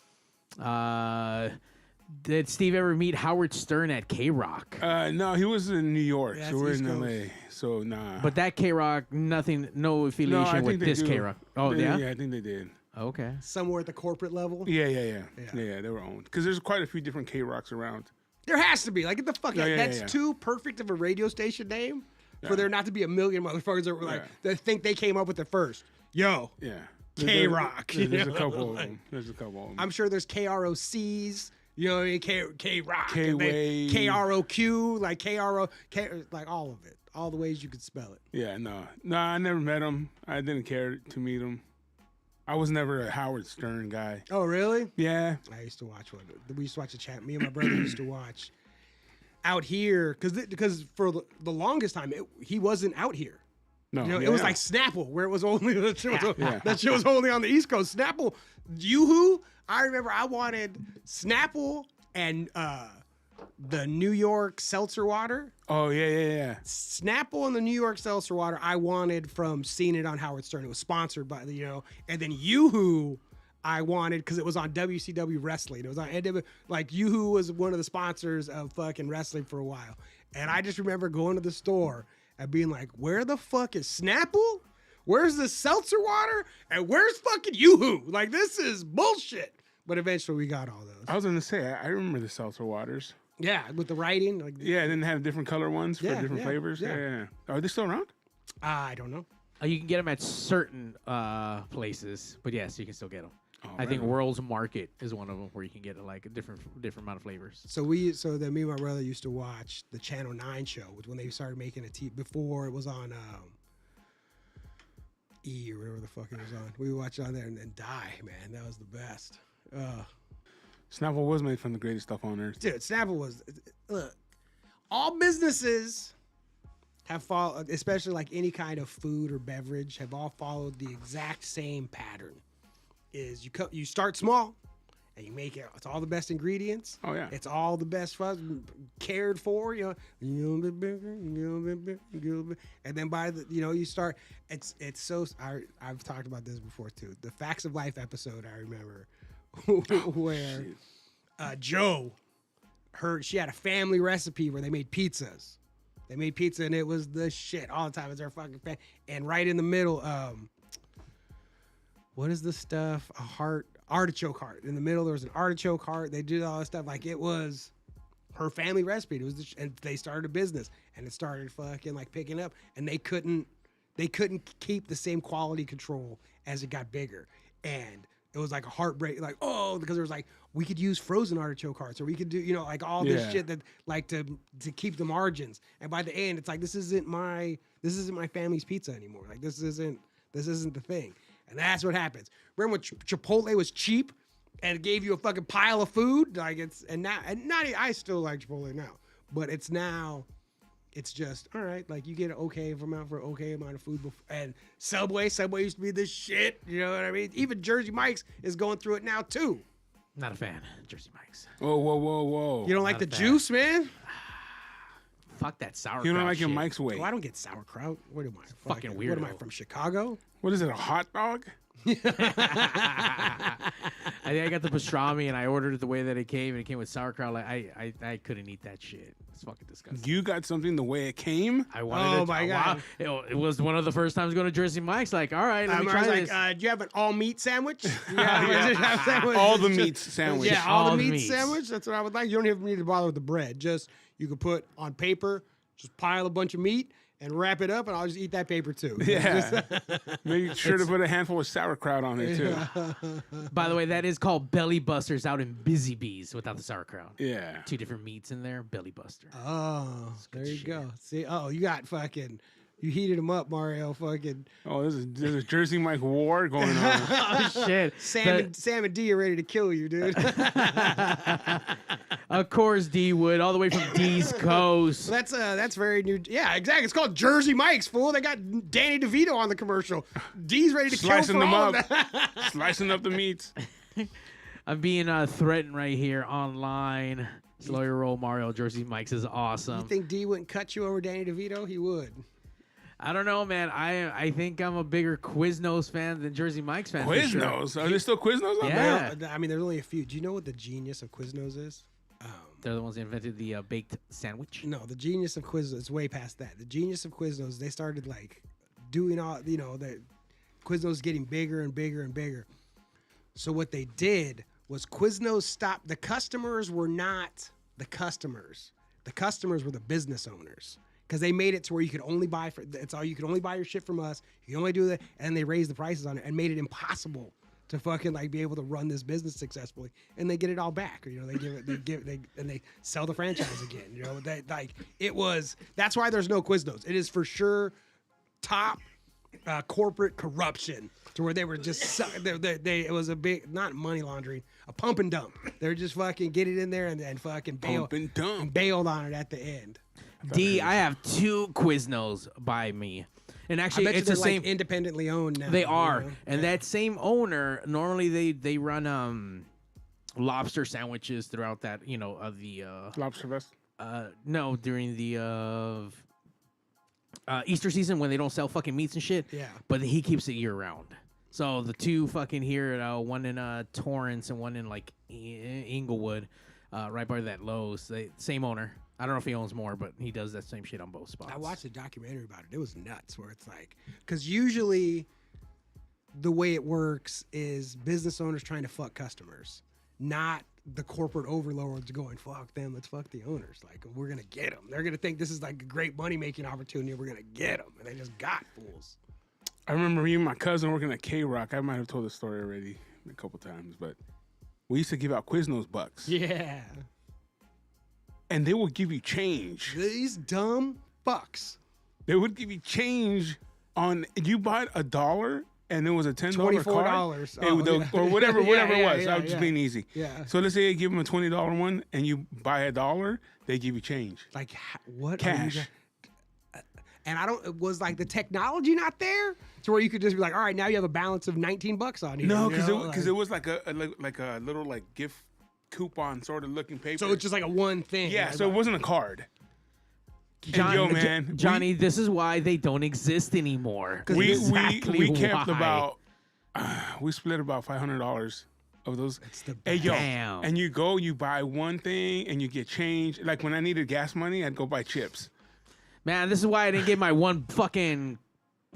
[SPEAKER 4] Did Steve ever meet Howard Stern at K-Rock?
[SPEAKER 2] No, he was in New York,
[SPEAKER 3] Yeah,
[SPEAKER 2] so we're
[SPEAKER 3] East
[SPEAKER 2] in
[SPEAKER 3] Coast.
[SPEAKER 2] LA. So nah.
[SPEAKER 4] But that K-Rock, no affiliation with this K-Rock. Oh, yeah?
[SPEAKER 2] Yeah, I think they did.
[SPEAKER 4] Okay.
[SPEAKER 3] Somewhere at the corporate level.
[SPEAKER 2] Yeah, they were owned. Because there's quite a few different K-Rocks around.
[SPEAKER 3] There has to be. Like, get the fuck out.
[SPEAKER 2] Yeah,
[SPEAKER 3] That's
[SPEAKER 2] yeah.
[SPEAKER 3] too perfect of a radio station name for there not to be a million motherfuckers that were like, that think they came up with it first. Yo.
[SPEAKER 2] Yeah.
[SPEAKER 3] K-Rock.
[SPEAKER 2] There's a couple of them.
[SPEAKER 3] I'm sure there's KROCs. You know what I mean? K-Rock.
[SPEAKER 2] K-Wave.
[SPEAKER 3] KROQ. Like KRO. Like all of it. All the ways you could spell it.
[SPEAKER 2] Yeah, no, I never met him. I didn't care to meet him. I was never a Howard Stern guy.
[SPEAKER 3] Oh, really?
[SPEAKER 2] Yeah.
[SPEAKER 3] I used to watch one. We used to watch the chat. Me and my brother used to watch out here because for the longest time he wasn't out here.
[SPEAKER 2] No,
[SPEAKER 3] It was like Snapple, where it was only that shit was only on the East Coast. Snapple, Yoo-Hoo. I remember I wanted Snapple and the New York seltzer water.
[SPEAKER 2] Oh yeah.
[SPEAKER 3] Snapple and the New York seltzer water I wanted from seeing it on Howard Stern. It was sponsored by and then Yoo-Hoo I wanted because it was on WCW Wrestling. It was on like Yoo-Hoo was one of the sponsors of fucking wrestling for a while. And I just remember going to the store and being like, where the fuck is Snapple? Where's the seltzer water? And where's fucking Yoo-Hoo? Like, this is bullshit. But eventually we got all those.
[SPEAKER 2] I was gonna say I remember the seltzer waters.
[SPEAKER 3] Yeah, with the writing. Like,
[SPEAKER 2] Yeah, and then they have different color ones for different flavors.
[SPEAKER 3] yeah.
[SPEAKER 2] Yeah. Are they still around?
[SPEAKER 3] I don't know.
[SPEAKER 4] You can get them at certain places, but yes, you can still get them.
[SPEAKER 2] Oh,
[SPEAKER 4] I think
[SPEAKER 2] right.
[SPEAKER 4] World's Market is one of them where you can get like a different amount of flavors.
[SPEAKER 3] So then me and my brother used to watch the Channel 9 show, which when they started making before it was on E or whatever the fuck it was on. We would watch it on there and then die, man. That was the best.
[SPEAKER 2] Snapple was made from the greatest stuff on earth.
[SPEAKER 3] Dude, Snapple was, look, all businesses have followed, especially like any kind of food or beverage, have all followed the exact same pattern. Is you start small and you make it. It's all the best ingredients.
[SPEAKER 2] Oh yeah.
[SPEAKER 3] It's all the best fun, cared for. A little bit bigger, a little bit bigger, a little bit, and then by the you start. It's so. I've talked about this before too. The Facts of Life episode I remember, where Joe, she had a family recipe where they made pizzas. They made pizza and it was the shit all the time. It's their fucking and right in the middle. What is the stuff? Artichoke heart. In the middle, there was an artichoke heart. They did all this stuff. Like, it was her family recipe. It was, and they started a business, and it started fucking like picking up. And they couldn't keep the same quality control as it got bigger. And It was like a heartbreak, like, oh, because there was like, we could use frozen artichoke hearts, or we could do, you know, like all this
[SPEAKER 2] Yeah.
[SPEAKER 3] shit that like to keep the margins. And by the end, it's like, this isn't my family's pizza anymore. Like this isn't the thing. And that's what happens. Remember when Chipotle was cheap and it gave you a fucking pile of food? Like I still like Chipotle now, but it's just all right. Like you get an okay amount for okay amount of food. And Subway used to be this shit. You know what I mean? Even Jersey Mike's is going through it now too.
[SPEAKER 4] Not a fan. Jersey Mike's.
[SPEAKER 2] Whoa.
[SPEAKER 3] You don't like the juice, man?
[SPEAKER 4] Fuck that sauerkraut.
[SPEAKER 2] You don't like your
[SPEAKER 4] shit.
[SPEAKER 2] Mike's way.
[SPEAKER 3] Oh, I don't get sauerkraut. What am I?
[SPEAKER 4] fucking
[SPEAKER 3] What am I
[SPEAKER 4] weirdo.
[SPEAKER 3] from Chicago?
[SPEAKER 2] What is it, a hot dog?
[SPEAKER 4] I think I got the pastrami and I ordered it the way that it came, and it came with sauerkraut. Like I couldn't eat that shit. It's fucking disgusting.
[SPEAKER 2] You got something the way it came?
[SPEAKER 4] I wanted
[SPEAKER 3] Oh
[SPEAKER 4] it.
[SPEAKER 3] my God.
[SPEAKER 4] It was one of the first times going to Jersey Mike's. Like, all right, let me
[SPEAKER 3] I
[SPEAKER 4] try
[SPEAKER 3] was
[SPEAKER 4] this.
[SPEAKER 3] like, do you have an all meat sandwich? Yeah,
[SPEAKER 2] All the meats sandwich.
[SPEAKER 3] Yeah, all the
[SPEAKER 4] All the
[SPEAKER 3] meat
[SPEAKER 4] meats.
[SPEAKER 3] sandwich. That's what I would like. You don't even need to bother with the bread. Just you could put on paper, just pile a bunch of meat and wrap it up, and I'll just eat that paper too.
[SPEAKER 2] Yeah. Make sure to put a handful of sauerkraut on it too.
[SPEAKER 4] By the way, that is called Belly Busters out in Busy Bees without the sauerkraut.
[SPEAKER 2] Yeah.
[SPEAKER 4] 2 different meats in there. Belly Buster.
[SPEAKER 3] Oh, there you
[SPEAKER 4] shit.
[SPEAKER 3] go. See, you got you heated them up, Mario. Fucking
[SPEAKER 2] Oh, there's a Jersey Mike war going on.
[SPEAKER 4] Oh shit!
[SPEAKER 3] Sam and D are ready to kill you, dude.
[SPEAKER 4] Of course, D Wood, all the way from D's Coast.
[SPEAKER 3] That's very new. Yeah, exactly. It's called Jersey Mike's, fool. They got Danny DeVito on the commercial. D's ready to
[SPEAKER 2] Slicing
[SPEAKER 3] kill for
[SPEAKER 2] them
[SPEAKER 3] all
[SPEAKER 2] up.
[SPEAKER 3] of that.
[SPEAKER 2] Slicing up the meats.
[SPEAKER 4] I'm being threatened right here online. Slow your roll, Mario. Jersey Mike's is awesome.
[SPEAKER 3] You think D wouldn't cut you over Danny DeVito? He would.
[SPEAKER 4] I don't know, man. I think I'm a bigger Quiznos fan than Jersey Mike's fan. for sure.
[SPEAKER 2] Quiznos. Are there still Quiznos out
[SPEAKER 4] Yeah.
[SPEAKER 2] there?
[SPEAKER 3] I mean, there's only a few. Do you know what the genius of Quiznos is?
[SPEAKER 4] They're the ones that invented the baked sandwich.
[SPEAKER 3] No, the genius of Quiznos is way past that. The genius of Quiznos, they started like doing all, the Quiznos getting bigger and bigger and bigger. So what they did was Quiznos stopped. The customers were not the customers. The customers were the business owners. Because they made it to where you could only buy you could only buy your shit from us. You can only do that, and they raised the prices on it and made it impossible to fucking like be able to run this business successfully. And they get it all back. Or, they sell the franchise again. You know, that's why there's no Quiznos. It is for sure top corporate corruption to where they were just it was a big, not money laundering, a pump and dump. They were just fucking get it in there and fucking
[SPEAKER 2] Pump and dump.
[SPEAKER 3] bailed on it at the end.
[SPEAKER 4] D, I have 2 Quiznos by me. And
[SPEAKER 3] I
[SPEAKER 4] actually,
[SPEAKER 3] bet you
[SPEAKER 4] it's
[SPEAKER 3] they're
[SPEAKER 4] the same.
[SPEAKER 3] like independently owned now.
[SPEAKER 4] They
[SPEAKER 3] you
[SPEAKER 4] are.
[SPEAKER 3] know?
[SPEAKER 4] And that same owner, normally they run lobster sandwiches throughout that, the
[SPEAKER 2] Lobster Fest.
[SPEAKER 4] no, during the Easter season when they don't sell fucking meats and shit.
[SPEAKER 3] Yeah.
[SPEAKER 4] But he keeps it year round. So the 2 fucking here, one in Torrance and one in like Inglewood, right by that Lowe's. Same owner. I don't know if he owns more, but he does that same shit on both spots.
[SPEAKER 3] I watched a documentary about it. It was nuts where it's like, because usually the way it works is business owners trying to fuck customers, not the corporate overlords going, fuck them, let's fuck the owners. Like, we're going to get them. They're going to think this is like a great money-making opportunity. We're going to get them. And they just got fools.
[SPEAKER 2] I remember me and my cousin working at K-Rock. I might have told this story already a couple times, but we used to give out Quiznos bucks.
[SPEAKER 3] Yeah.
[SPEAKER 2] And they would give you change.
[SPEAKER 3] These dumb fucks.
[SPEAKER 2] They would give you change on, you bought $1 and it was a $10
[SPEAKER 3] $24.
[SPEAKER 2] card.
[SPEAKER 3] Oh,
[SPEAKER 2] Yeah. Or whatever it was. I was just being easy.
[SPEAKER 3] Yeah.
[SPEAKER 2] So let's say you give them a $20 one and you buy $1, they give you change.
[SPEAKER 3] Like, what?
[SPEAKER 2] Cash.
[SPEAKER 3] And was like the technology not there to where you could just be like, all right, now you have a balance of $19 on you.
[SPEAKER 2] No,
[SPEAKER 3] you
[SPEAKER 2] because
[SPEAKER 3] know?
[SPEAKER 2] it was like a little like gift coupon sort of looking paper.
[SPEAKER 3] So it's just like a one thing.
[SPEAKER 2] yeah,
[SPEAKER 3] Like,
[SPEAKER 2] so it wasn't a card.
[SPEAKER 4] John,
[SPEAKER 2] yo, man,
[SPEAKER 4] Johnny, this is why they don't exist anymore.
[SPEAKER 2] We
[SPEAKER 4] Exactly
[SPEAKER 2] kept
[SPEAKER 4] why.
[SPEAKER 2] about we split about $500 of those.
[SPEAKER 3] It's the
[SPEAKER 2] Hey yo,
[SPEAKER 4] Damn.
[SPEAKER 2] and you buy one thing and you get change. Like when I needed gas money, I'd go buy chips.
[SPEAKER 4] Man, this is why I didn't get my one fucking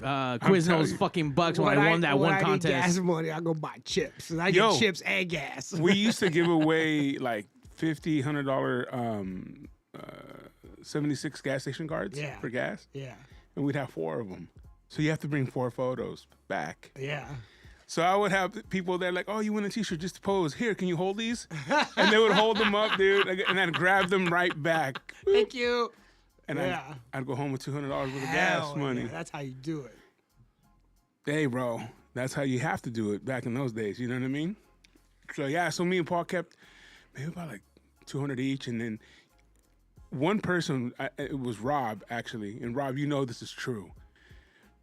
[SPEAKER 4] Quiznos
[SPEAKER 2] telling you.
[SPEAKER 4] fucking bucks when I won that
[SPEAKER 3] when
[SPEAKER 4] one
[SPEAKER 3] I need
[SPEAKER 4] contest.
[SPEAKER 3] gas money, I go buy chips. And I
[SPEAKER 2] Yo.
[SPEAKER 3] get chips and gas.
[SPEAKER 2] We used to give away like $50, $100 76 gas station cards
[SPEAKER 3] Yeah.
[SPEAKER 2] for gas,
[SPEAKER 3] Yeah.
[SPEAKER 2] and we'd have 4 of them. So you have to bring 4 photos back.
[SPEAKER 3] Yeah.
[SPEAKER 2] So I would have people there like, oh, you want a t-shirt, just to pose. Here, can you hold these? And they would hold them up, dude, and I'd grab them right back.
[SPEAKER 3] Thank you.
[SPEAKER 2] And
[SPEAKER 3] Yeah.
[SPEAKER 2] I'd go home with $200 worth of
[SPEAKER 3] Hell
[SPEAKER 2] gas money.
[SPEAKER 3] yeah, that's how you do it.
[SPEAKER 2] Hey, bro, that's how you have to do it back in those days. You know what I mean? So yeah, so me and Paul kept maybe about like 200 each, and then one person, it was Rob actually, and Rob, you know this is true.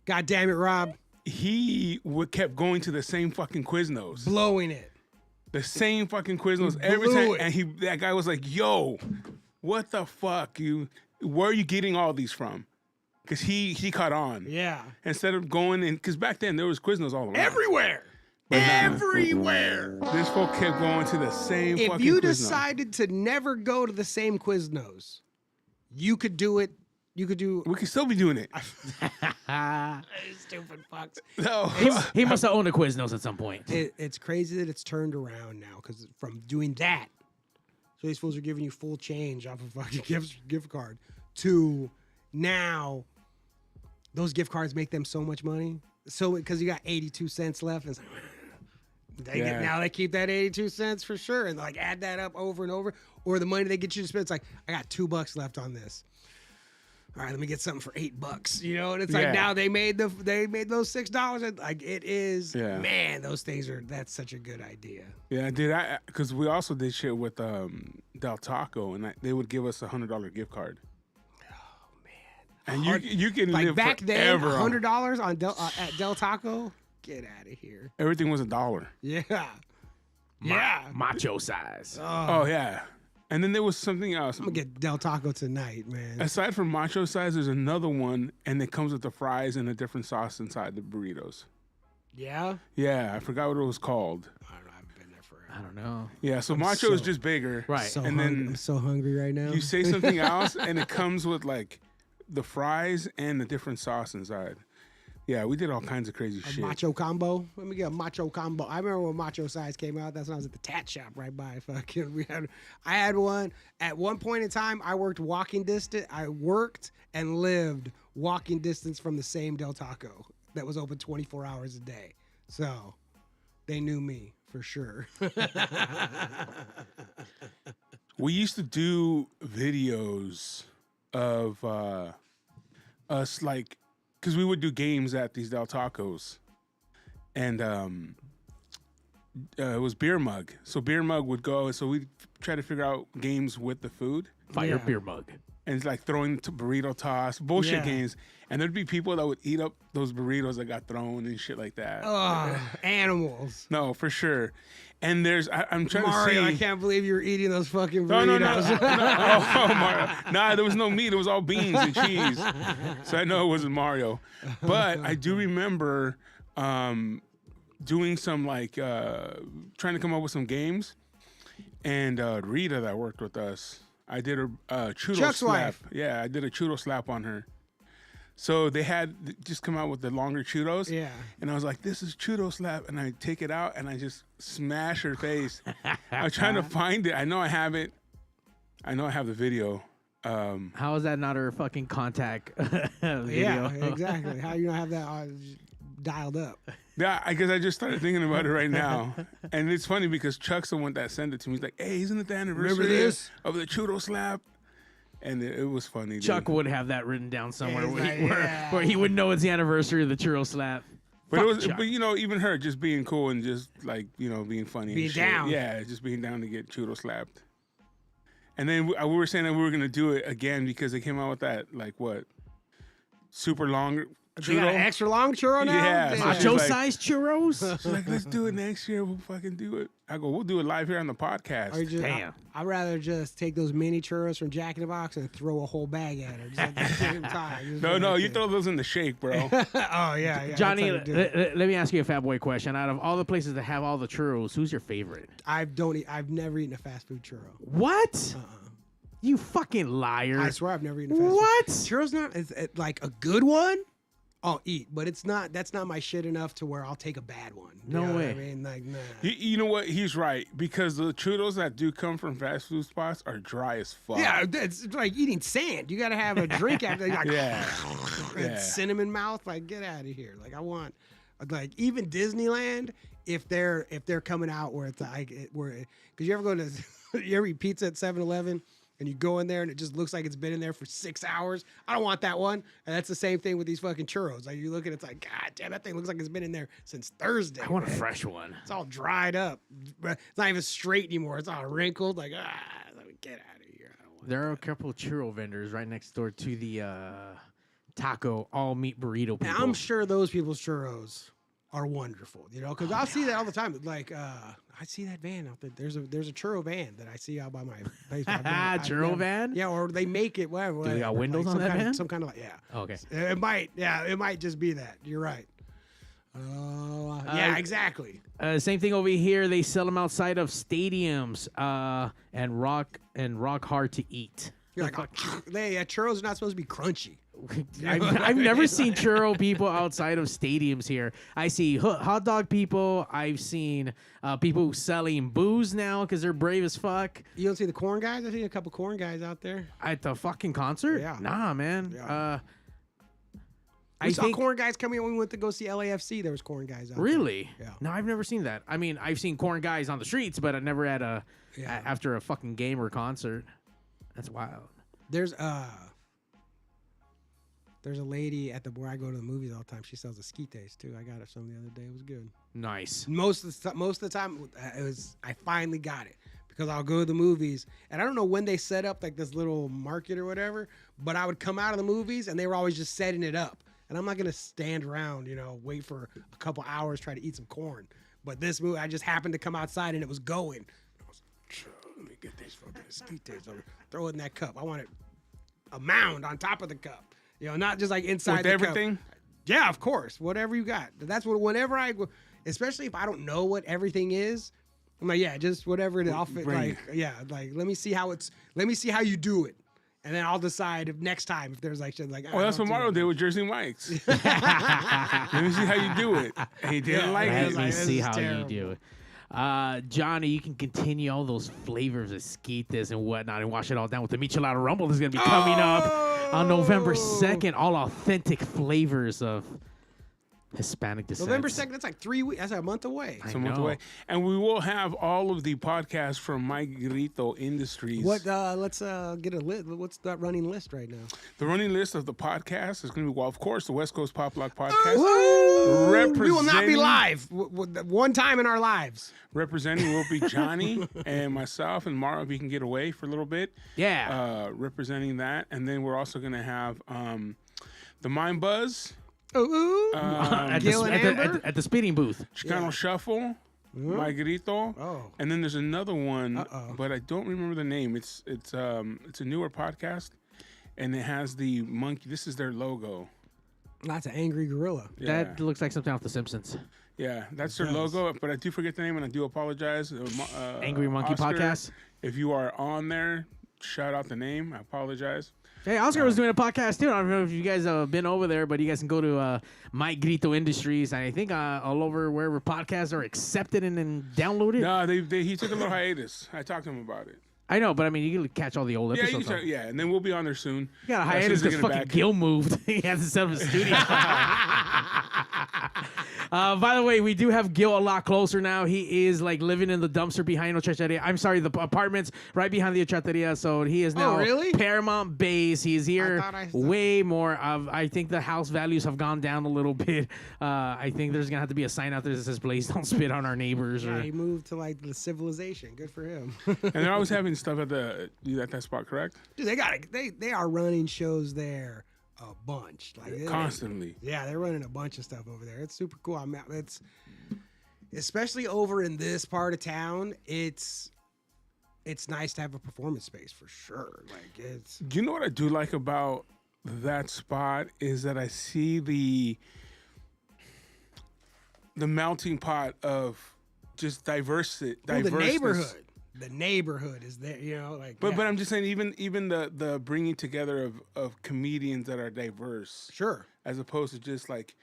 [SPEAKER 3] God damn it, Rob.
[SPEAKER 2] He kept going to the same fucking Quiznos,
[SPEAKER 3] Blowing it.
[SPEAKER 2] the same fucking Quiznos every
[SPEAKER 3] blew
[SPEAKER 2] time,
[SPEAKER 3] it.
[SPEAKER 2] and that guy was like, "Yo, what the fuck? Where are you getting all these from?" Because he caught on.
[SPEAKER 3] Yeah.
[SPEAKER 2] Instead of going in, because back then there was Quiznos all around.
[SPEAKER 3] Everywhere.
[SPEAKER 2] But nah.
[SPEAKER 3] Everywhere.
[SPEAKER 2] This folk kept going to the same
[SPEAKER 3] If
[SPEAKER 2] fucking
[SPEAKER 3] you
[SPEAKER 2] Quiznos.
[SPEAKER 3] decided to never go to the same Quiznos, you could do it. You could do.
[SPEAKER 2] We could still be doing it.
[SPEAKER 3] Stupid fucks.
[SPEAKER 2] No.
[SPEAKER 4] He must have owned a Quiznos at some point.
[SPEAKER 3] It's crazy that it's turned around now because from doing that, so these fools are giving you full change off of fucking gift card to now those gift cards make them so much money. So because you got 82 cents left, and it's like, now they keep that 82 cents for sure, and like add that up over and over. Or the money they get you to spend, it's like, I got $2 left on this. All right, let me get something for $8. You know, and it's like now they made those $6. Like it is, man, those things that's such a good idea.
[SPEAKER 2] Yeah, dude, because we also did shit with Del Taco, and they would give us $100 gift card. And you can
[SPEAKER 3] Like
[SPEAKER 2] live
[SPEAKER 3] back then,
[SPEAKER 2] forever on-
[SPEAKER 3] $100 on at Del Taco. Get out of here.
[SPEAKER 2] Everything was $1.
[SPEAKER 3] Yeah. Yeah.
[SPEAKER 4] Macho size.
[SPEAKER 2] Oh yeah, and then there was something else.
[SPEAKER 3] I'm gonna get Del Taco tonight, man.
[SPEAKER 2] Aside from macho size, there's another one, and it comes with the fries and a different sauce inside the burritos.
[SPEAKER 3] Yeah.
[SPEAKER 2] Yeah, I forgot what it was called.
[SPEAKER 3] I don't know. I haven't been there forever.
[SPEAKER 4] I don't know.
[SPEAKER 2] Yeah, so macho is just bigger.
[SPEAKER 4] Right.
[SPEAKER 3] So
[SPEAKER 2] And then
[SPEAKER 3] I'm so hungry right now.
[SPEAKER 2] You say something else, and it comes with like the fries and the different sauce inside. Yeah, we did all kinds of crazy shit.
[SPEAKER 3] Macho combo. Let me get a macho combo. I remember when macho size came out. That's when I was at the tat shop right by. Fucking, I had one at one point in time. I worked walking distance. I worked and lived walking distance from the same Del Taco that was open 24 hours a day. So they knew me for sure.
[SPEAKER 2] We used to do videos of us like. Because we would do games at these Del Tacos, and it was Beer Mug. So Beer Mug would go, so we'd try to figure out games with the food.
[SPEAKER 4] Fire beer mug.
[SPEAKER 2] And it's like throwing burrito toss, bullshit games. And there'd be people that would eat up those burritos that got thrown and shit like that.
[SPEAKER 3] Oh, animals.
[SPEAKER 2] No, for sure. And I'm trying
[SPEAKER 3] Mario,
[SPEAKER 2] to see.
[SPEAKER 3] I can't believe you're eating those fucking
[SPEAKER 2] No,
[SPEAKER 3] burritos.
[SPEAKER 2] Oh, Mario. Nah, there was no meat. It was all beans and cheese. So I know it wasn't Mario. But I do remember doing some like trying to come up with some games. And Rita that worked with us, I did a churro
[SPEAKER 3] Chuck's
[SPEAKER 2] slap.
[SPEAKER 3] wife.
[SPEAKER 2] Yeah, I did a churro slap on her. So they had just come out with the longer churros.
[SPEAKER 3] Yeah.
[SPEAKER 2] And I was like, this is churro slap. And I take it out and I just smash her face. I'm trying to find it. I know I have it. I know I have the video.
[SPEAKER 4] How is that not her fucking contact video?
[SPEAKER 3] Yeah, exactly. How you don't have that dialed up?
[SPEAKER 2] Yeah, I guess I just started thinking about it right now. And it's funny because Chuck's the one that sent it to me. He's like, hey, isn't it the anniversary
[SPEAKER 3] this?
[SPEAKER 2] of the churro slap? And it was funny. Dude.
[SPEAKER 4] Chuck would have that written down somewhere
[SPEAKER 3] Yeah,
[SPEAKER 4] where he would know it's the anniversary of the churro slap.
[SPEAKER 2] But
[SPEAKER 4] Fuck Chuck.
[SPEAKER 2] but you know, even her just being cool and just like, you know, being funny.
[SPEAKER 3] Being
[SPEAKER 2] and shit.
[SPEAKER 3] down.
[SPEAKER 2] Yeah, just being down to get churro slapped. And then we were saying that we were going to do it again because they came out with that, like, what? Super long
[SPEAKER 3] They got an
[SPEAKER 2] churro?
[SPEAKER 3] extra long churro now?
[SPEAKER 2] Yeah,
[SPEAKER 3] Damn.
[SPEAKER 2] so she's
[SPEAKER 4] Macho
[SPEAKER 2] like-
[SPEAKER 4] sized churros?
[SPEAKER 2] She's like, let's do it next year. We'll fucking do it. I go, we'll do it live here on the podcast.
[SPEAKER 3] Or just,
[SPEAKER 4] Damn.
[SPEAKER 3] I'd rather just take those mini churros from Jack in the Box and throw a whole bag at her. Just at the same time. Just
[SPEAKER 2] No,
[SPEAKER 3] like
[SPEAKER 2] you
[SPEAKER 3] that.
[SPEAKER 2] throw those in the shake, bro.
[SPEAKER 3] Oh, yeah.
[SPEAKER 4] Johnny,
[SPEAKER 3] that's how you do it.
[SPEAKER 4] let me ask you a fat boy question. Out of all the places that have all the churros, who's your favorite?
[SPEAKER 3] I've never eaten a fast food churro.
[SPEAKER 4] What? You fucking liar.
[SPEAKER 3] I swear I've never eaten a fast
[SPEAKER 4] What?
[SPEAKER 3] food. Churros not is it like a good one. I'll eat, but it's not. That's not my shit enough to where I'll take a bad one. You
[SPEAKER 4] No
[SPEAKER 3] know what
[SPEAKER 4] way.
[SPEAKER 3] I mean, like, nah.
[SPEAKER 2] You know what? He's right because the churros that do come from fast food spots are dry as fuck.
[SPEAKER 3] Yeah, it's like eating sand. You got to have a drink after. Like,
[SPEAKER 2] Yeah.
[SPEAKER 3] and
[SPEAKER 2] Yeah.
[SPEAKER 3] cinnamon mouth. Like, get out of here. Like, I want Like even Disneyland, if they're coming out where it's like because you ever go to you ever eat pizza at 7-Eleven and you go in there and it just looks like it's been in there for 6 hours. I don't want that one. And that's the same thing with these fucking churros. Like you look at it, it's like, God damn, that thing looks like it's been in there since Thursday.
[SPEAKER 4] I want a
[SPEAKER 3] man.
[SPEAKER 4] fresh one.
[SPEAKER 3] It's all dried up. It's not even straight anymore. It's all wrinkled. Like, let me get out of here. I don't want
[SPEAKER 4] There are a couple of churro vendors right next door to the taco all meat burrito people.
[SPEAKER 3] And I'm sure those people's churros are wonderful, you know, because I'll see that all the time. Like, I see that van out there. There's a churro van that I see out by my place.
[SPEAKER 4] Churro van?
[SPEAKER 3] Yeah, or they make it. Whatever.
[SPEAKER 4] Do they got windows on
[SPEAKER 3] some
[SPEAKER 4] that
[SPEAKER 3] kind
[SPEAKER 4] van?
[SPEAKER 3] Of, some kind of like, yeah.
[SPEAKER 4] Okay.
[SPEAKER 3] It might. Yeah, it might just be that. You're right. Yeah, exactly.
[SPEAKER 4] Same thing over here. They sell them outside of stadiums and rock hard to eat.
[SPEAKER 3] You're like, churros are not supposed to be crunchy.
[SPEAKER 4] I've never seen churro people outside of stadiums here. I see hot dog people. I've seen people selling booze now because they're brave as fuck.
[SPEAKER 3] You don't see the corn guys? I've seen a couple corn guys out there.
[SPEAKER 4] At the fucking concert?
[SPEAKER 3] Yeah.
[SPEAKER 4] Nah, man.
[SPEAKER 3] Yeah.
[SPEAKER 4] I
[SPEAKER 3] We saw
[SPEAKER 4] think
[SPEAKER 3] corn guys coming when we went to go see LAFC. There was corn guys out there.
[SPEAKER 4] really.
[SPEAKER 3] Yeah.
[SPEAKER 4] No, I've never seen that. I mean, I've seen corn guys on the streets, but I never had after a fucking game or concert. That's wild.
[SPEAKER 3] There's a lady at where I go to the movies all the time. She sells esquites too. I got it some the other day. It was good.
[SPEAKER 4] Nice.
[SPEAKER 3] Most of the time, I finally got it because I'll go to the movies and I don't know when they set up like this little market or whatever, but I would come out of the movies and they were always just setting it up. And I'm not gonna stand around, wait for a couple hours try to eat some corn. But this movie, I just happened to come outside and it was going. I was like, let me get these fucking esquites. Throw it in that cup. I want it a mound on top of the cup. Not just like inside
[SPEAKER 2] With
[SPEAKER 3] the
[SPEAKER 2] everything?
[SPEAKER 3] cup. Yeah, of course. Whatever you got. That's what. Whenever I go, especially if I don't know what everything is, I'm like, yeah, just whatever it is. I'll fit.
[SPEAKER 2] Bring
[SPEAKER 3] Like, yeah, like let me see how you do it, and then I'll decide if next time if there's like shit like.
[SPEAKER 2] Well, that's what Mario did with Jersey Mike's. Let me see how you do it. And he didn't like
[SPEAKER 3] I
[SPEAKER 2] it.
[SPEAKER 3] was
[SPEAKER 4] Let me
[SPEAKER 3] like, this
[SPEAKER 4] see
[SPEAKER 3] is
[SPEAKER 4] how
[SPEAKER 3] terrible.
[SPEAKER 4] you do it. Johnny, you can continue all those flavors of Skeetas and whatnot and wash it all down with the Michelada Rumble. This is going to be coming up on November 2nd. All authentic flavors of Hispanic descent.
[SPEAKER 3] November 2nd. That's like 3 weeks. That's a month away.
[SPEAKER 2] It's a month away. And we will have all of the podcasts from Mike Grito Industries.
[SPEAKER 3] What? Let's get a list. What's that running list right now?
[SPEAKER 2] The running list of the podcast is going to be, well, of course, the West Coast Pop Lock Podcast.
[SPEAKER 3] We will not be live one time in our lives.
[SPEAKER 2] Representing will be Johnny and myself and Mara, if we can get away for a little bit.
[SPEAKER 4] Yeah.
[SPEAKER 2] Representing that. And then we're also going to have the Mind Buzz,
[SPEAKER 3] Ooh.
[SPEAKER 4] at,
[SPEAKER 3] Gil and Amber?
[SPEAKER 4] at the spinning booth.
[SPEAKER 2] Chicano Shuffle, Mike Grito.
[SPEAKER 3] Oh.
[SPEAKER 2] And then there's another one,
[SPEAKER 3] Uh-oh.
[SPEAKER 2] but I don't remember the name. It's a newer podcast, and it has the monkey. This is their logo.
[SPEAKER 3] That's an angry gorilla.
[SPEAKER 2] Yeah.
[SPEAKER 4] That looks like something off The Simpsons.
[SPEAKER 2] Yeah, that's their
[SPEAKER 3] does.
[SPEAKER 2] logo, but I do forget the name, and I do apologize.
[SPEAKER 4] Angry Monkey
[SPEAKER 2] Oscar,
[SPEAKER 4] Podcast?
[SPEAKER 2] If you are on there, shout out the name. I apologize.
[SPEAKER 4] Hey, Oscar was doing a podcast too. I don't know if you guys have been over there, but you guys can go to Mike Grito Industries. And I think all over wherever podcasts are accepted and downloaded.
[SPEAKER 2] No, he took a little hiatus. I talked to him about it.
[SPEAKER 4] I know, but I mean, you can catch all the old
[SPEAKER 2] Yeah,
[SPEAKER 4] episodes.
[SPEAKER 2] you can, yeah, and then we'll be on there soon.
[SPEAKER 4] You got a
[SPEAKER 2] As soon
[SPEAKER 4] hiatus
[SPEAKER 2] as they
[SPEAKER 4] because
[SPEAKER 2] get it
[SPEAKER 4] fucking
[SPEAKER 2] back.
[SPEAKER 4] Gil moved. He has to set up a studio. By the way, we do have Gil a lot closer now. He is like living in the dumpster behind Ochateria. I'm sorry, the apartments right behind the Ochateria. So he is now
[SPEAKER 3] really?
[SPEAKER 4] Paramount Base. He is here
[SPEAKER 3] thought I saw-
[SPEAKER 4] way more. I think the house values have gone down a little bit. I think there's gonna have to be a sign out there that says "Please don't spit on our neighbors."
[SPEAKER 3] Yeah,
[SPEAKER 4] Or
[SPEAKER 3] he moved to like the civilization. Good for him.
[SPEAKER 2] And they're always having stuff at that spot, correct?
[SPEAKER 3] Dude, they are running shows there a bunch. Like
[SPEAKER 2] Constantly.
[SPEAKER 3] Yeah, they're running a bunch of stuff over there. It's super cool. It's especially over in this part of town. It's nice to have a performance space for sure. Like it's
[SPEAKER 2] Do you know what I do like about that spot is that I see the melting pot of just diversity.
[SPEAKER 3] well, the neighborhood. The neighborhood is there. Like.
[SPEAKER 2] But
[SPEAKER 3] yeah.
[SPEAKER 2] but I'm just saying even the bringing together of comedians that are diverse,
[SPEAKER 3] sure.
[SPEAKER 2] as opposed to just like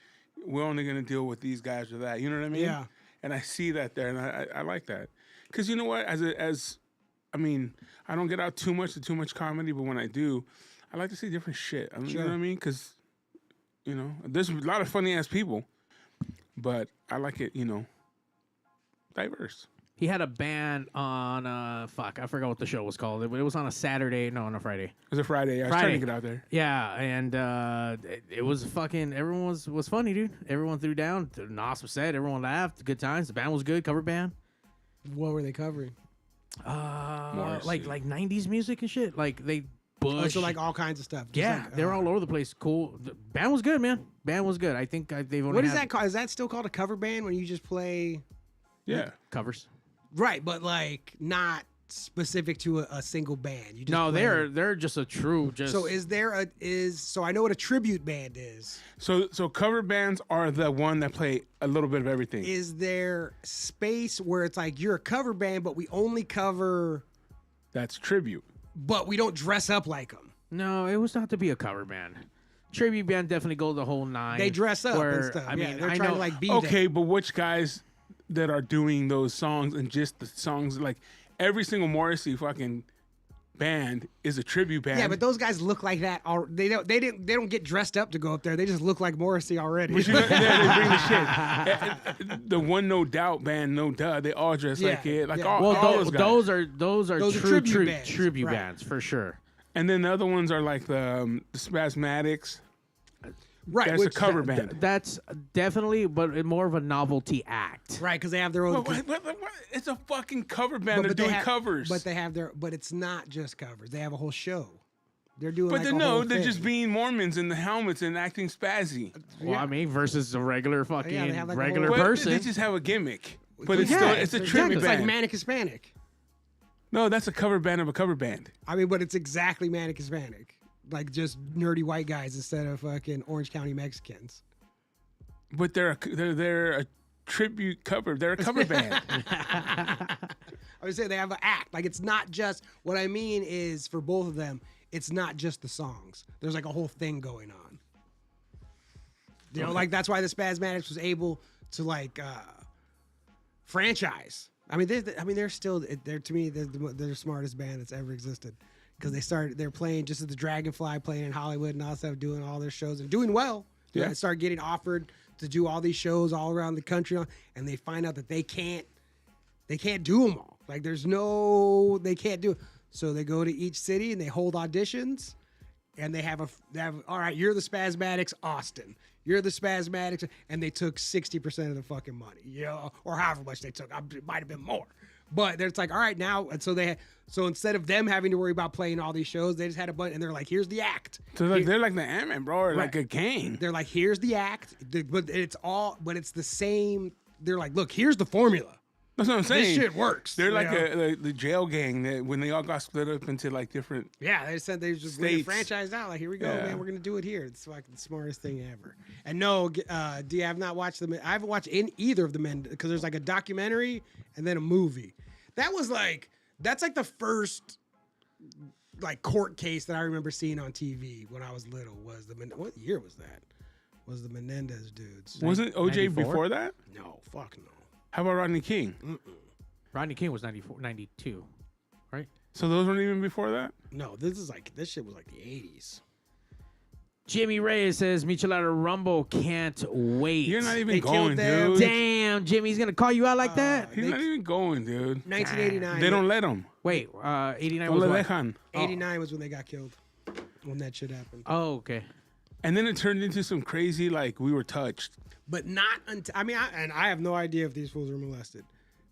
[SPEAKER 2] we're only gonna deal with these guys or that. You know what I mean?
[SPEAKER 3] Yeah.
[SPEAKER 2] And I see that there, and I like that because you know what? I mean, I don't get out too much comedy, but when I do, I like to see different shit. I mean, You know
[SPEAKER 3] Sure.
[SPEAKER 2] what I mean? Because there's a lot of funny ass people, but I like it, diverse.
[SPEAKER 4] He had a band on I forgot what the show was called. It was on a Saturday, no, on a Friday.
[SPEAKER 2] It was a Friday. I was trying to get out there.
[SPEAKER 4] Yeah, and it was fucking. Everyone was funny, dude. Everyone threw down. An awesome set. Everyone laughed. Good times. The band was good. Cover band.
[SPEAKER 3] What were they covering?
[SPEAKER 2] Morrissey.
[SPEAKER 4] Like 90s music and shit. Like they Bush.
[SPEAKER 3] Oh, so like all kinds of stuff. Just
[SPEAKER 4] Yeah,
[SPEAKER 3] like,
[SPEAKER 4] they were all over the place. Cool. The band was good, man. Band was good. I think they've only
[SPEAKER 3] What is
[SPEAKER 4] had
[SPEAKER 3] that called? Is that still called a cover band when you just play?
[SPEAKER 2] Yeah.
[SPEAKER 4] covers.
[SPEAKER 3] Right, but like not specific to a single band. You just
[SPEAKER 4] No,
[SPEAKER 3] play-
[SPEAKER 4] they're just a true. Just
[SPEAKER 3] So so I know what a tribute band is.
[SPEAKER 2] So cover bands are the one that play a little bit of everything.
[SPEAKER 3] Is there space where it's like you're a cover band, but we only cover,
[SPEAKER 2] That's tribute.
[SPEAKER 3] but we don't dress up like them?
[SPEAKER 4] No, it was not to be a cover band. Tribute band definitely go the whole nine.
[SPEAKER 3] They dress up and
[SPEAKER 4] where,
[SPEAKER 3] stuff.
[SPEAKER 4] I
[SPEAKER 3] Yeah,
[SPEAKER 4] mean,
[SPEAKER 3] they're
[SPEAKER 4] I
[SPEAKER 3] trying
[SPEAKER 4] know,
[SPEAKER 3] to like be
[SPEAKER 2] Okay,
[SPEAKER 3] them.
[SPEAKER 2] but which guys that are doing those songs and just the songs, like every single Morrissey fucking band is a tribute band.
[SPEAKER 3] Yeah, but those guys look like that. They don't get dressed up to go up there. They just look like Morrissey already.
[SPEAKER 2] But you know, they bring the shit. The one No Doubt band, No Duh, they all dress like
[SPEAKER 3] Yeah,
[SPEAKER 2] it. Like
[SPEAKER 3] yeah.
[SPEAKER 2] all,
[SPEAKER 4] Well,
[SPEAKER 2] all those guys.
[SPEAKER 4] those are
[SPEAKER 3] Those are
[SPEAKER 4] true
[SPEAKER 3] tribute bands,
[SPEAKER 4] tribute
[SPEAKER 3] right.
[SPEAKER 4] bands for sure.
[SPEAKER 2] And then the other ones are like the Spasmatics.
[SPEAKER 3] Right,
[SPEAKER 2] That's a
[SPEAKER 3] which-
[SPEAKER 2] cover band.
[SPEAKER 4] That's definitely, but more of a novelty act.
[SPEAKER 3] right, because they have their own.
[SPEAKER 2] What? It's a fucking cover band. They're
[SPEAKER 3] they
[SPEAKER 2] doing
[SPEAKER 3] have-
[SPEAKER 2] covers.
[SPEAKER 3] But they have but it's not just covers. They have a whole show. They're doing.
[SPEAKER 2] But
[SPEAKER 3] like
[SPEAKER 2] then
[SPEAKER 3] a whole
[SPEAKER 2] they're
[SPEAKER 3] thing.
[SPEAKER 2] just being Mormons in the helmets and acting spazzy.
[SPEAKER 4] Well,
[SPEAKER 3] Yeah.
[SPEAKER 4] I mean, versus a regular fucking
[SPEAKER 3] they have like a
[SPEAKER 4] regular
[SPEAKER 3] whole-
[SPEAKER 2] But
[SPEAKER 4] person.
[SPEAKER 2] they just have a gimmick. But it's
[SPEAKER 3] Yeah,
[SPEAKER 2] still it's a
[SPEAKER 3] exactly.
[SPEAKER 2] tribute
[SPEAKER 3] It's
[SPEAKER 2] band.
[SPEAKER 3] like Manic Hispanic.
[SPEAKER 2] No, that's a cover band of a cover band.
[SPEAKER 3] I mean, but it's exactly Manic Hispanic. Like just nerdy white guys instead of fucking Orange County Mexicans.
[SPEAKER 2] But they're a tribute cover. They're a cover band.
[SPEAKER 3] I would say they have an act. Like it's not just what I mean is for both of them, it's not just the songs. There's like a whole thing going on. You know, like that's why the Spasmatics was able to like franchise. I mean, they're still they're to me they're the smartest band that's ever existed because they're playing just at the Dragonfly, playing in Hollywood and all that stuff, doing all their shows and doing well.
[SPEAKER 2] Yeah.
[SPEAKER 3] They start getting offered to do all these shows all around the country, and they find out that they can't do them all. Like they can't do it. So they go to each city and they hold auditions, and they have all right, you're the Spasmatics, Austin. You're the Spasmatics, and they took 60% of the fucking money, or however much they took. It might have been more, but it's like, all right, now, and so instead of them having to worry about playing all these shows, they just had a bunch, and they're like, here's the act.
[SPEAKER 2] So like, they're like the Ant-Man, bro, or like
[SPEAKER 3] Right.
[SPEAKER 2] a gang.
[SPEAKER 3] They're like, here's the act, but it's the same. They're like, look, here's the formula.
[SPEAKER 2] That's what I'm saying.
[SPEAKER 3] This shit works.
[SPEAKER 2] They're
[SPEAKER 3] you
[SPEAKER 2] like
[SPEAKER 3] know?
[SPEAKER 2] the jail gang that when they all got split up into like different.
[SPEAKER 3] Yeah, they said they just really
[SPEAKER 2] States.
[SPEAKER 3] franchised out. Like, here we go,
[SPEAKER 2] Yeah.
[SPEAKER 3] man. We're gonna do it here. It's like the smartest thing ever. And no, D, I have not watched them. I haven't watched either of them because there's like a documentary and then a movie. That's like the first like court case that I remember seeing on TV when I was little. What year was that? Was the Menendez dudes?
[SPEAKER 2] Wasn't OJ
[SPEAKER 4] 94?
[SPEAKER 2] before that?
[SPEAKER 3] No, fuck no.
[SPEAKER 2] How about Rodney King?
[SPEAKER 4] Rodney King was 94, 92, right?
[SPEAKER 2] So those weren't even before that?
[SPEAKER 3] No, this shit was like the 80s.
[SPEAKER 4] Jimmy Reyes says Michelada Rumble can't wait.
[SPEAKER 2] You're not even
[SPEAKER 3] They
[SPEAKER 2] going,
[SPEAKER 3] killed them.
[SPEAKER 2] dude.
[SPEAKER 4] Damn, Jimmy's gonna call you out like that.
[SPEAKER 2] He's not even going, dude.
[SPEAKER 3] 1989.
[SPEAKER 2] They don't let him.
[SPEAKER 4] Wait, 89
[SPEAKER 2] No
[SPEAKER 4] was
[SPEAKER 2] le
[SPEAKER 4] what?
[SPEAKER 2] dejan.
[SPEAKER 3] 89 was when they got killed. When that shit happened.
[SPEAKER 4] Oh, okay.
[SPEAKER 2] And then it turned into some crazy, like, we were touched.
[SPEAKER 3] But not until I have no idea if these fools were molested.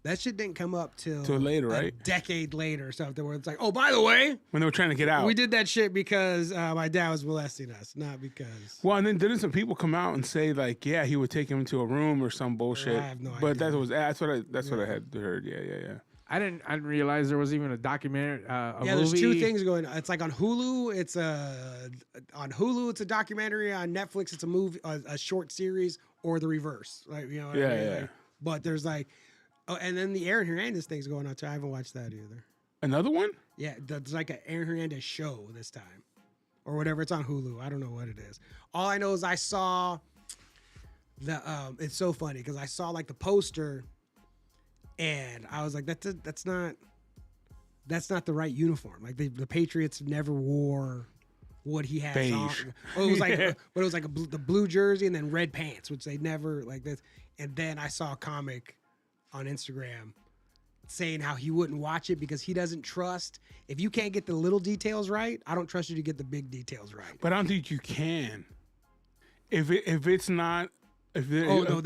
[SPEAKER 3] That shit didn't come up till
[SPEAKER 2] later,
[SPEAKER 3] a
[SPEAKER 2] right?
[SPEAKER 3] decade later or something, where it's like, oh, by the way,
[SPEAKER 2] When they were trying to get out.
[SPEAKER 3] we did that shit because my dad was molesting us, not because.
[SPEAKER 2] Well, and then didn't some people come out and say, like, yeah, he would take him to a room or some bullshit.
[SPEAKER 3] I have no
[SPEAKER 2] But
[SPEAKER 3] idea.
[SPEAKER 2] that's what I had heard. Yeah.
[SPEAKER 4] I didn't realize there was even a documentary.
[SPEAKER 3] Yeah,
[SPEAKER 4] Movie.
[SPEAKER 3] there's two things going on. It's like on Hulu. It's on Hulu. It's a documentary. On Netflix, it's a movie, a short series, or the reverse. Like you know. What I mean?
[SPEAKER 2] Yeah.
[SPEAKER 3] Like, but there's like, oh, and then the Aaron Hernandez thing's going on too. I haven't watched that either.
[SPEAKER 2] Another one?
[SPEAKER 3] Yeah, there's like an Aaron Hernandez show this time, or whatever. It's on Hulu. I don't know what it is. All I know is I saw the. It's so funny because I saw like the poster, and I was like, that's not the right uniform. Like the Patriots never wore what he has on.
[SPEAKER 2] Beige.
[SPEAKER 3] Oh, it was like, but it was like the blue jersey and then red pants, which they never like this. And then I saw a comic on Instagram saying how he wouldn't watch it because he doesn't trust. If you can't get the little details right, I don't trust you to get the big details right.
[SPEAKER 2] But I don't think you can. If it's not. If
[SPEAKER 3] Oh no,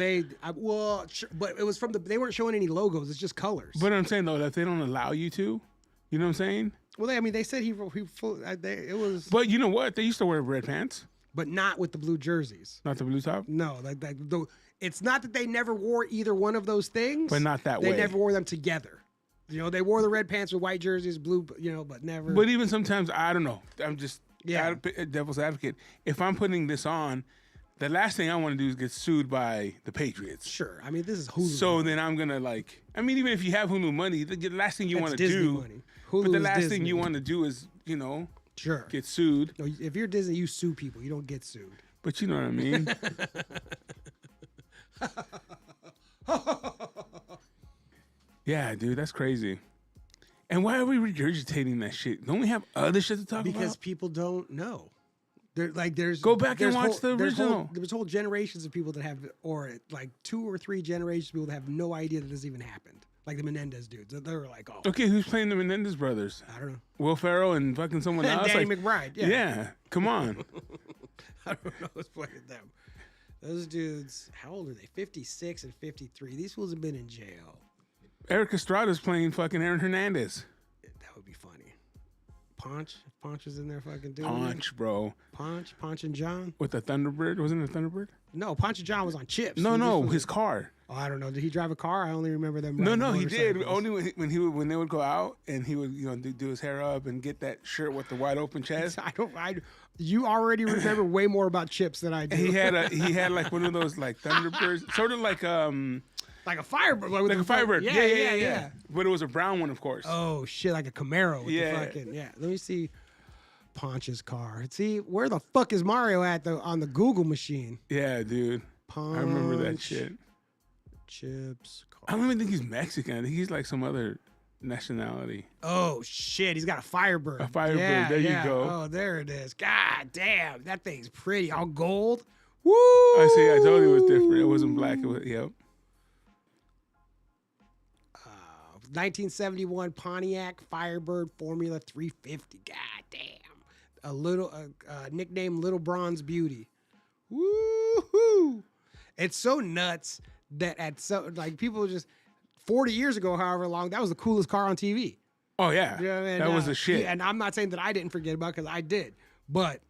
[SPEAKER 3] but it was from they weren't showing any logos. It's just colors.
[SPEAKER 2] But I'm saying though that they don't allow you to. You know what I'm saying?
[SPEAKER 3] Well, they said it was,
[SPEAKER 2] But you know what? They used to wear red pants,
[SPEAKER 3] but not with the blue jerseys.
[SPEAKER 2] not the blue top,
[SPEAKER 3] No, it's not that they never wore either one of those things,
[SPEAKER 2] but not that
[SPEAKER 3] they
[SPEAKER 2] way.
[SPEAKER 3] never wore them together. You know, they wore the red pants with white jerseys, blue, but never.
[SPEAKER 2] But even sometimes, I don't know. I'm just
[SPEAKER 3] Yeah.
[SPEAKER 2] devil's advocate. If I'm putting this on, the last thing I want to do is get sued by the Patriots.
[SPEAKER 3] Sure, I mean this is Hulu.
[SPEAKER 2] So then I'm gonna even if you have Hulu money, the last thing you want to
[SPEAKER 3] Disney
[SPEAKER 2] do,
[SPEAKER 3] money.
[SPEAKER 2] but
[SPEAKER 3] Hulu
[SPEAKER 2] the
[SPEAKER 3] is
[SPEAKER 2] last thing
[SPEAKER 3] Disney.
[SPEAKER 2] you want to do is
[SPEAKER 3] Sure.
[SPEAKER 2] get sued.
[SPEAKER 3] No, if you're Disney, you sue people. You don't get sued.
[SPEAKER 2] But you know what I mean. Yeah, dude, that's crazy. And why are we regurgitating that shit? Don't we have other shit to talk
[SPEAKER 3] Because
[SPEAKER 2] about?
[SPEAKER 3] people don't know. There's
[SPEAKER 2] Go back and
[SPEAKER 3] there's
[SPEAKER 2] watch the original.
[SPEAKER 3] There's whole generations of people that have, or like 2 or 3 generations of people that have no idea that this even happened. Like the Menendez dudes. They were like, oh,
[SPEAKER 2] Okay, who's playing the Menendez brothers?
[SPEAKER 3] I don't know.
[SPEAKER 2] Will Ferrell and fucking someone
[SPEAKER 3] And
[SPEAKER 2] else?
[SPEAKER 3] Danny
[SPEAKER 2] Like,
[SPEAKER 3] McBride. Yeah.
[SPEAKER 2] yeah, come on.
[SPEAKER 3] I don't know who's playing them. Those dudes, how old are they? 56 and 53. These fools have been in jail.
[SPEAKER 2] Eric Estrada's playing fucking Aaron Hernandez.
[SPEAKER 3] That would be funny. Ponch was in there fucking doing it.
[SPEAKER 2] Ponch, bro.
[SPEAKER 3] Ponch and John.
[SPEAKER 2] With the Thunderbird? Wasn't it a Thunderbird?
[SPEAKER 3] No, Ponch and John was on Chips.
[SPEAKER 2] No,
[SPEAKER 3] These
[SPEAKER 2] his
[SPEAKER 3] fools-
[SPEAKER 2] car.
[SPEAKER 3] Oh, I don't know. Did he drive a car? I only remember them.
[SPEAKER 2] No,
[SPEAKER 3] riding
[SPEAKER 2] he did.
[SPEAKER 3] motorcycles.
[SPEAKER 2] Only when they would go out and he would do his hair up and get that shirt with the wide open chest.
[SPEAKER 3] You already remember way more about Chips than I do.
[SPEAKER 2] And he had like one of those like Thunderbirds, sort of like
[SPEAKER 3] like a Firebird.
[SPEAKER 2] like a Firebird.
[SPEAKER 3] Yeah.
[SPEAKER 2] But it was a brown one, of course.
[SPEAKER 3] Oh shit, like a Camaro with
[SPEAKER 2] Yeah.
[SPEAKER 3] the fucking Let me see Ponch's car. See, where the fuck is Mario at on the Google machine?
[SPEAKER 2] Yeah, dude. I remember that
[SPEAKER 3] Ponch,
[SPEAKER 2] shit.
[SPEAKER 3] Chips car.
[SPEAKER 2] I don't even think he's Mexican. I think he's like some other nationality.
[SPEAKER 3] Oh shit, he's got a Firebird.
[SPEAKER 2] A Firebird,
[SPEAKER 3] Yeah,
[SPEAKER 2] there you
[SPEAKER 3] yeah.
[SPEAKER 2] go.
[SPEAKER 3] Oh, there it is. God damn, that thing's pretty. All gold. Woo!
[SPEAKER 2] I see. I told you it was different. It wasn't black. It was, yep.
[SPEAKER 3] 1971 Pontiac Firebird Formula 350. God damn. A little nicknamed Little Bronze Beauty. Woo-hoo! It's so nuts that people just 40 years ago, however long, that was the coolest car on TV.
[SPEAKER 2] Oh yeah,
[SPEAKER 3] You know what I mean?
[SPEAKER 2] that was the shit.
[SPEAKER 3] And I'm not saying that I didn't forget about it because I did, but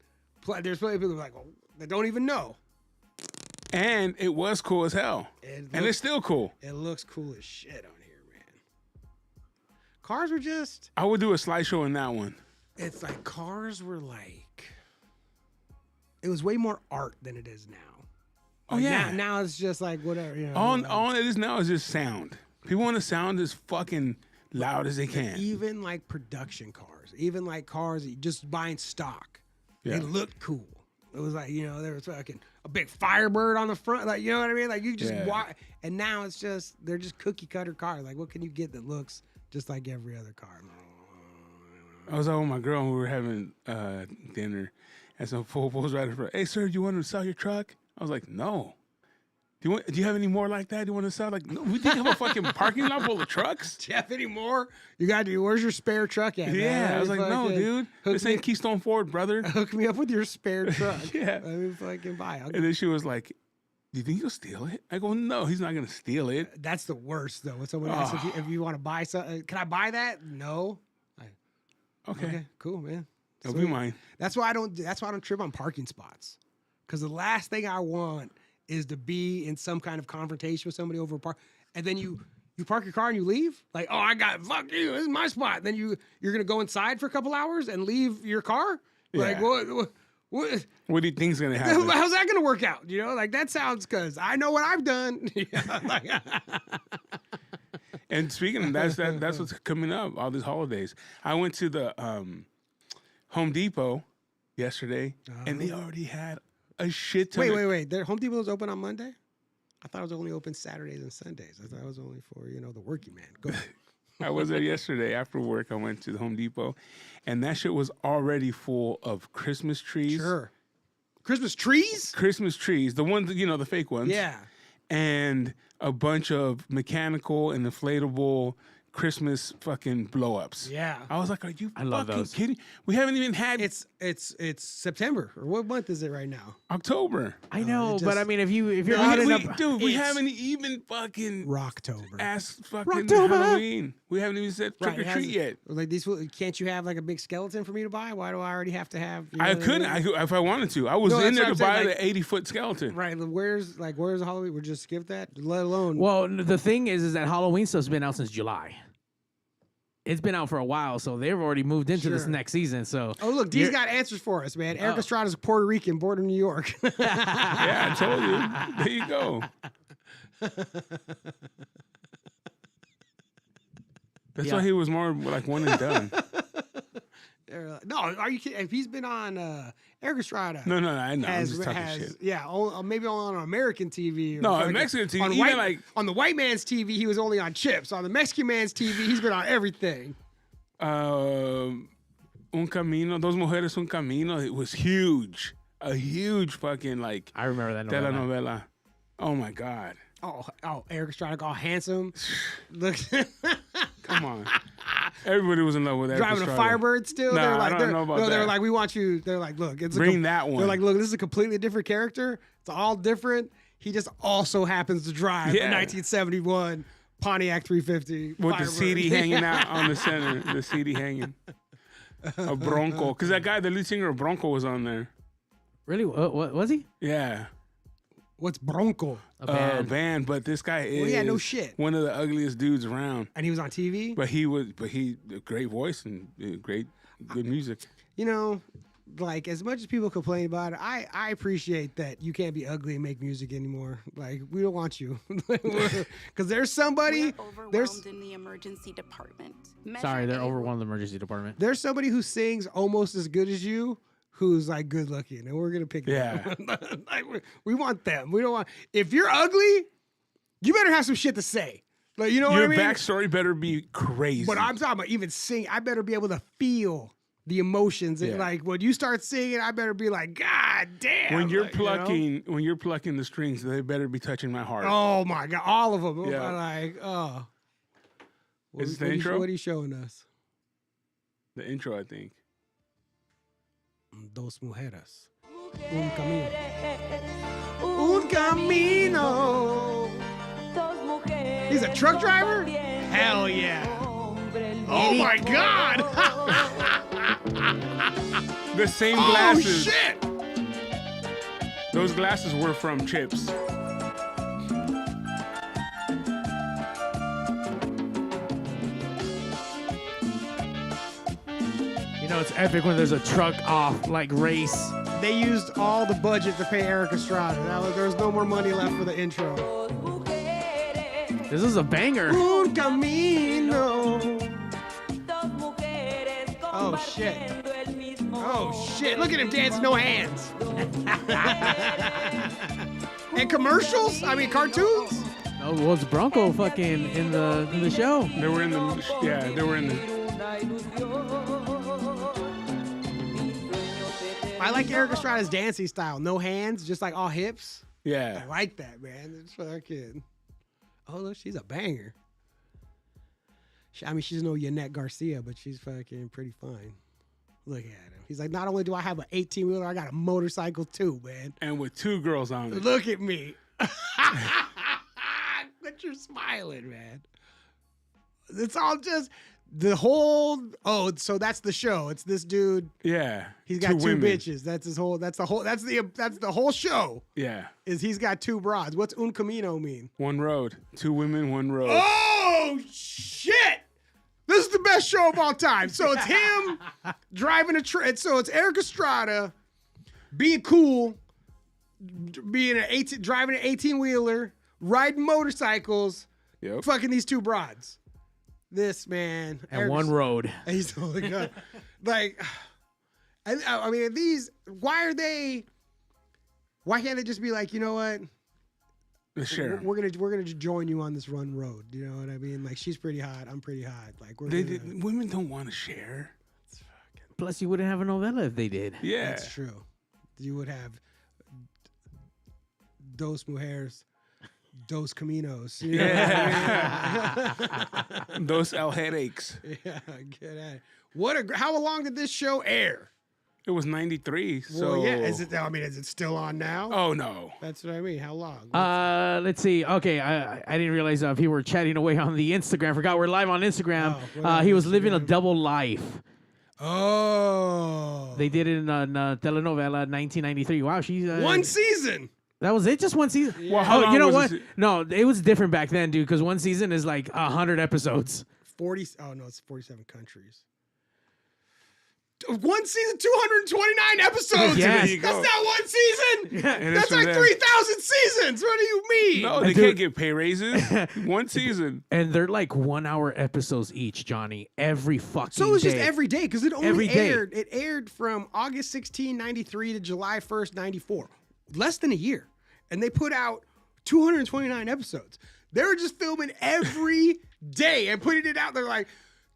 [SPEAKER 3] there's plenty of people like that don't even know.
[SPEAKER 2] And it was cool as hell. And it's still cool.
[SPEAKER 3] It looks cool as shit on here, man. Cars were just.
[SPEAKER 2] I would do a slideshow in that one.
[SPEAKER 3] It's like cars were like. It was way more art than it is now.
[SPEAKER 2] Oh
[SPEAKER 3] Like,
[SPEAKER 2] yeah.
[SPEAKER 3] Now it's just like whatever. You know,
[SPEAKER 2] All it is now is just sound. People want to sound as fucking loud as they can.
[SPEAKER 3] even like production cars, even like cars that you just buying stock.
[SPEAKER 2] Yeah.
[SPEAKER 3] They looked cool. It was like, there was fucking a big Firebird on the front. Like, you know what I mean? Like you just
[SPEAKER 2] Yeah.
[SPEAKER 3] walk. And now it's just, they're just cookie cutter cars. Like what can you get that looks just like every other car?
[SPEAKER 2] I was out with my girl and we were having dinner, and some fool was right in front. Hey, sir, do you want to sell your truck? I was like, no. Do you have any more like that? Do you want to sell? Like, no, we didn't have a fucking parking lot full of trucks.
[SPEAKER 3] Jeff, anymore? You got to, where's your spare truck at?
[SPEAKER 2] Yeah,
[SPEAKER 3] man?
[SPEAKER 2] I was like, no,
[SPEAKER 3] Fucking
[SPEAKER 2] dude, this ain't Keystone Ford, brother.
[SPEAKER 3] Hook me up with your spare truck.
[SPEAKER 2] Yeah.
[SPEAKER 3] Let me fucking buy it.
[SPEAKER 2] And then she was like, do you think he'll steal it? I go, no, he's not gonna steal it.
[SPEAKER 3] That's the worst, though. When someone asks if you want to buy something, can I buy that? No.
[SPEAKER 2] Okay,
[SPEAKER 3] Cool, man.
[SPEAKER 2] it'll be
[SPEAKER 3] Sweet.
[SPEAKER 2] mine.
[SPEAKER 3] That's why I don't trip on parking spots. Because the last thing I want is to be in some kind of confrontation with somebody over a park, and then you park your car and you leave. Like, oh, fuck you, this is my spot. Then you're gonna go inside for a couple hours and leave your car. Like,
[SPEAKER 2] Yeah.
[SPEAKER 3] what?
[SPEAKER 2] What do you think's gonna happen?
[SPEAKER 3] How's that gonna work out? Like that sounds, because I know what I've done.
[SPEAKER 2] And speaking of that's what's coming up. All these holidays. I went to the Home Depot yesterday, and they already had a shit ton.
[SPEAKER 3] Wait. Their Home Depot is open on Monday? I thought it was only open Saturdays and Sundays. I thought it was only for, the working man. Go ahead.
[SPEAKER 2] I was there yesterday after work. I went to the Home Depot, and that shit was already full of Christmas trees.
[SPEAKER 3] Sure. Christmas trees?
[SPEAKER 2] Christmas trees, the ones, the fake ones.
[SPEAKER 3] Yeah.
[SPEAKER 2] and a bunch of mechanical and inflatable Christmas fucking blow ups.
[SPEAKER 3] Yeah.
[SPEAKER 2] I was like, are you
[SPEAKER 4] love
[SPEAKER 2] fucking
[SPEAKER 4] those.
[SPEAKER 2] kidding? We haven't even had
[SPEAKER 3] It's September, or what month is it right now?
[SPEAKER 2] October.
[SPEAKER 4] I know,
[SPEAKER 3] it
[SPEAKER 4] but
[SPEAKER 3] just-
[SPEAKER 4] I mean, if you're
[SPEAKER 2] We,
[SPEAKER 4] out in a
[SPEAKER 2] dude, we
[SPEAKER 3] it's-
[SPEAKER 2] haven't even fucking
[SPEAKER 3] Rocktober.
[SPEAKER 2] asked fucking
[SPEAKER 3] Rocktober.
[SPEAKER 2] Halloween. We haven't even said trick
[SPEAKER 3] Right,
[SPEAKER 2] or
[SPEAKER 3] it
[SPEAKER 2] treat
[SPEAKER 3] has-
[SPEAKER 2] yet.
[SPEAKER 3] Like these, can't you have like a big skeleton for me to buy? Why do I already have to have? You know
[SPEAKER 2] I
[SPEAKER 3] what
[SPEAKER 2] couldn't.
[SPEAKER 3] mean?
[SPEAKER 2] I could, if I wanted to. I was
[SPEAKER 3] No,
[SPEAKER 2] in
[SPEAKER 3] that's
[SPEAKER 2] there
[SPEAKER 3] what
[SPEAKER 2] to
[SPEAKER 3] I'm
[SPEAKER 2] buy
[SPEAKER 3] saying,
[SPEAKER 2] the 80-foot skeleton.
[SPEAKER 3] Right. Where's the Halloween? We're just skip that. Let alone.
[SPEAKER 4] well, the thing is that Halloween stuff's been out since July. It's been out for a while, so they've already moved into this
[SPEAKER 3] Sure.
[SPEAKER 4] next season. So
[SPEAKER 3] Oh look, D's
[SPEAKER 4] you're-
[SPEAKER 3] got answers for us, man. Eric
[SPEAKER 4] Oh.
[SPEAKER 3] Estrada's Puerto Rican, born in New York.
[SPEAKER 2] Yeah, I told you. There you go. That's
[SPEAKER 4] Yeah.
[SPEAKER 2] why he was more like one and done.
[SPEAKER 3] No, are you kidding? If he's been on Eric Estrada,
[SPEAKER 2] No, I know. I'm just talking shit.
[SPEAKER 3] yeah, maybe on American TV. Or
[SPEAKER 2] No,
[SPEAKER 3] fucking-
[SPEAKER 2] Mexican TV,
[SPEAKER 3] On,
[SPEAKER 2] even
[SPEAKER 3] white,
[SPEAKER 2] like-
[SPEAKER 3] on the white man's TV, he was only on Chips. On the Mexican man's TV, he's been on everything.
[SPEAKER 2] Un Camino, Dos Mujeres, Un Camino. It was huge. A huge fucking like
[SPEAKER 4] I remember that
[SPEAKER 2] telenovela. Oh my God.
[SPEAKER 3] Oh, Eric Estrada, all handsome. Look,
[SPEAKER 2] Come on. Everybody was in love with Eric
[SPEAKER 3] driving a
[SPEAKER 2] Estrada.
[SPEAKER 3] Firebird still.
[SPEAKER 2] Nah,
[SPEAKER 3] they're
[SPEAKER 2] I
[SPEAKER 3] like,
[SPEAKER 2] don't
[SPEAKER 3] they're,
[SPEAKER 2] know about
[SPEAKER 3] no, they're
[SPEAKER 2] that.
[SPEAKER 3] like, we want you. They're like, look, it's
[SPEAKER 2] Bring that one.
[SPEAKER 3] They're like, look, this is a completely different character. It's all different. He just also happens to drive
[SPEAKER 2] Yeah.
[SPEAKER 3] a 1971 Pontiac 350
[SPEAKER 2] With the
[SPEAKER 3] Firebird.
[SPEAKER 2] CD hanging out on the center. The CD hanging. A Bronco. Because that guy, the lead singer of Bronco, was on there.
[SPEAKER 4] Really? What was he?
[SPEAKER 2] Yeah.
[SPEAKER 3] What's Bronco?
[SPEAKER 4] A band.
[SPEAKER 2] Band, but this guy is
[SPEAKER 3] Well, yeah, no shit.
[SPEAKER 2] one of the ugliest dudes around.
[SPEAKER 3] And he was on TV.
[SPEAKER 2] But he a great voice and good music.
[SPEAKER 3] You know, like as much as people complain about it, I appreciate that you can't be ugly and make music anymore. Like we don't want you, because there's somebody.
[SPEAKER 5] We're
[SPEAKER 3] There's
[SPEAKER 5] overwhelmed in the emergency department.
[SPEAKER 4] Sorry, they're
[SPEAKER 5] Measure A
[SPEAKER 4] overwhelmed the emergency department.
[SPEAKER 3] there's somebody who sings almost as good as you, who's like good looking, and we're gonna pick them. Like, we want them. We don't want. If you're ugly, you better have some shit to say. Like you know
[SPEAKER 2] Your
[SPEAKER 3] what I mean?
[SPEAKER 2] backstory better be crazy.
[SPEAKER 3] But I'm talking about even sing. I better be able to feel the emotions. And
[SPEAKER 2] Yeah.
[SPEAKER 3] like when you start singing, I better be like, God damn.
[SPEAKER 2] when you're
[SPEAKER 3] like, you know?
[SPEAKER 2] plucking the strings, they better be touching my heart.
[SPEAKER 3] Oh my God, all of them.
[SPEAKER 2] Yeah.
[SPEAKER 3] I'm like, oh. What,
[SPEAKER 2] Is this the
[SPEAKER 3] what
[SPEAKER 2] intro?
[SPEAKER 3] What are you showing us?
[SPEAKER 2] The intro, I think.
[SPEAKER 3] Dos mujeres. Un camino. Un camino. He's a truck driver? Hell yeah. Oh my God.
[SPEAKER 2] The same
[SPEAKER 3] Oh
[SPEAKER 2] glasses.
[SPEAKER 3] shit.
[SPEAKER 2] Those glasses were from Chips.
[SPEAKER 4] You know, it's epic when there's a truck off like race.
[SPEAKER 3] They used all the budget to pay Eric Estrada. There was no more money left for the intro.
[SPEAKER 4] This is a banger.
[SPEAKER 3] Un camino. Oh shit. Oh shit. Look at him dance, no hands. And commercials? I mean cartoons?
[SPEAKER 4] Oh, well, it's Bronco fucking in the show.
[SPEAKER 2] They were in the
[SPEAKER 3] I like Eric Estrada's dancing style. No hands, just like all hips.
[SPEAKER 2] yeah.
[SPEAKER 3] I like that, man. It's fucking. Oh, look, she's a banger. I mean, she's no Yanette Garcia, but she's fucking pretty fine. Look at him. He's like, not only do I have an 18-wheeler, I got a motorcycle too, man.
[SPEAKER 2] And with two girls on it.
[SPEAKER 3] Look at me. But you're smiling, man. It's all just the whole. Oh, so that's the show. It's this dude.
[SPEAKER 2] Yeah.
[SPEAKER 3] He's got two
[SPEAKER 2] women.
[SPEAKER 3] bitches. That's his whole. That's the whole show.
[SPEAKER 2] Yeah.
[SPEAKER 3] Is he's got two broads. What's un camino mean?
[SPEAKER 2] One road. Two women, one road.
[SPEAKER 3] Oh shit! This is the best show of all time. So it's him driving a train. So it's Eric Estrada being cool, driving an 18-wheeler, riding motorcycles,
[SPEAKER 2] Yep.
[SPEAKER 3] fucking these two broads. This man
[SPEAKER 4] And
[SPEAKER 3] Eric
[SPEAKER 4] one road.
[SPEAKER 3] He's the only guy. Like, I mean, these. Why can't they just be like, you know what?
[SPEAKER 2] Sure.
[SPEAKER 3] We're gonna join you on this run road. You know what I mean? Like she's pretty hot. I'm pretty hot. Like we're.
[SPEAKER 2] Women don't want to share.
[SPEAKER 4] Plus, you wouldn't have a novella if they did.
[SPEAKER 2] Yeah.
[SPEAKER 3] That's true. You would have Dos Mujeres, Dos Caminos.
[SPEAKER 2] Yeah. Those El headaches.
[SPEAKER 3] Yeah, get at it. How long did this show air?
[SPEAKER 2] It was 93. So
[SPEAKER 3] Well, yeah. Is it still on now?
[SPEAKER 2] Oh no.
[SPEAKER 3] That's what I mean. How long?
[SPEAKER 4] Let's see. Okay, I didn't realize people were chatting away on the Instagram. Forgot we're live on Instagram.
[SPEAKER 3] what
[SPEAKER 4] He
[SPEAKER 3] on
[SPEAKER 4] was living a
[SPEAKER 3] Instagram?
[SPEAKER 4] double life.
[SPEAKER 3] Oh.
[SPEAKER 4] They did it in telenovela 1993. Wow, she's
[SPEAKER 3] One season.
[SPEAKER 4] That was it, just one season.
[SPEAKER 2] Well, how
[SPEAKER 4] Oh,
[SPEAKER 2] long
[SPEAKER 4] you know
[SPEAKER 2] was
[SPEAKER 4] what?
[SPEAKER 2] this-
[SPEAKER 4] No, it was different back then, dude. Because one season is like 100 episodes.
[SPEAKER 3] 40. Oh no, it's 47 countries. One season, 229 episodes.
[SPEAKER 4] Yes.
[SPEAKER 2] There you
[SPEAKER 3] That's
[SPEAKER 2] go.
[SPEAKER 3] not one season.
[SPEAKER 2] And
[SPEAKER 3] That's
[SPEAKER 2] it's from
[SPEAKER 3] like
[SPEAKER 2] there.
[SPEAKER 3] 3,000 seasons. What do you mean?
[SPEAKER 2] No, they
[SPEAKER 4] Dude.
[SPEAKER 2] can't get pay raises. One season.
[SPEAKER 4] And they're like 1 hour episodes each, Johnny. Every fucking
[SPEAKER 3] So it was just
[SPEAKER 4] day.
[SPEAKER 3] every day because it only
[SPEAKER 4] Every day.
[SPEAKER 3] aired. It aired from August 16, 93 to July 1st, 94. Less than a year. And they put out 229 episodes. They were just filming every day and putting it out. They're like,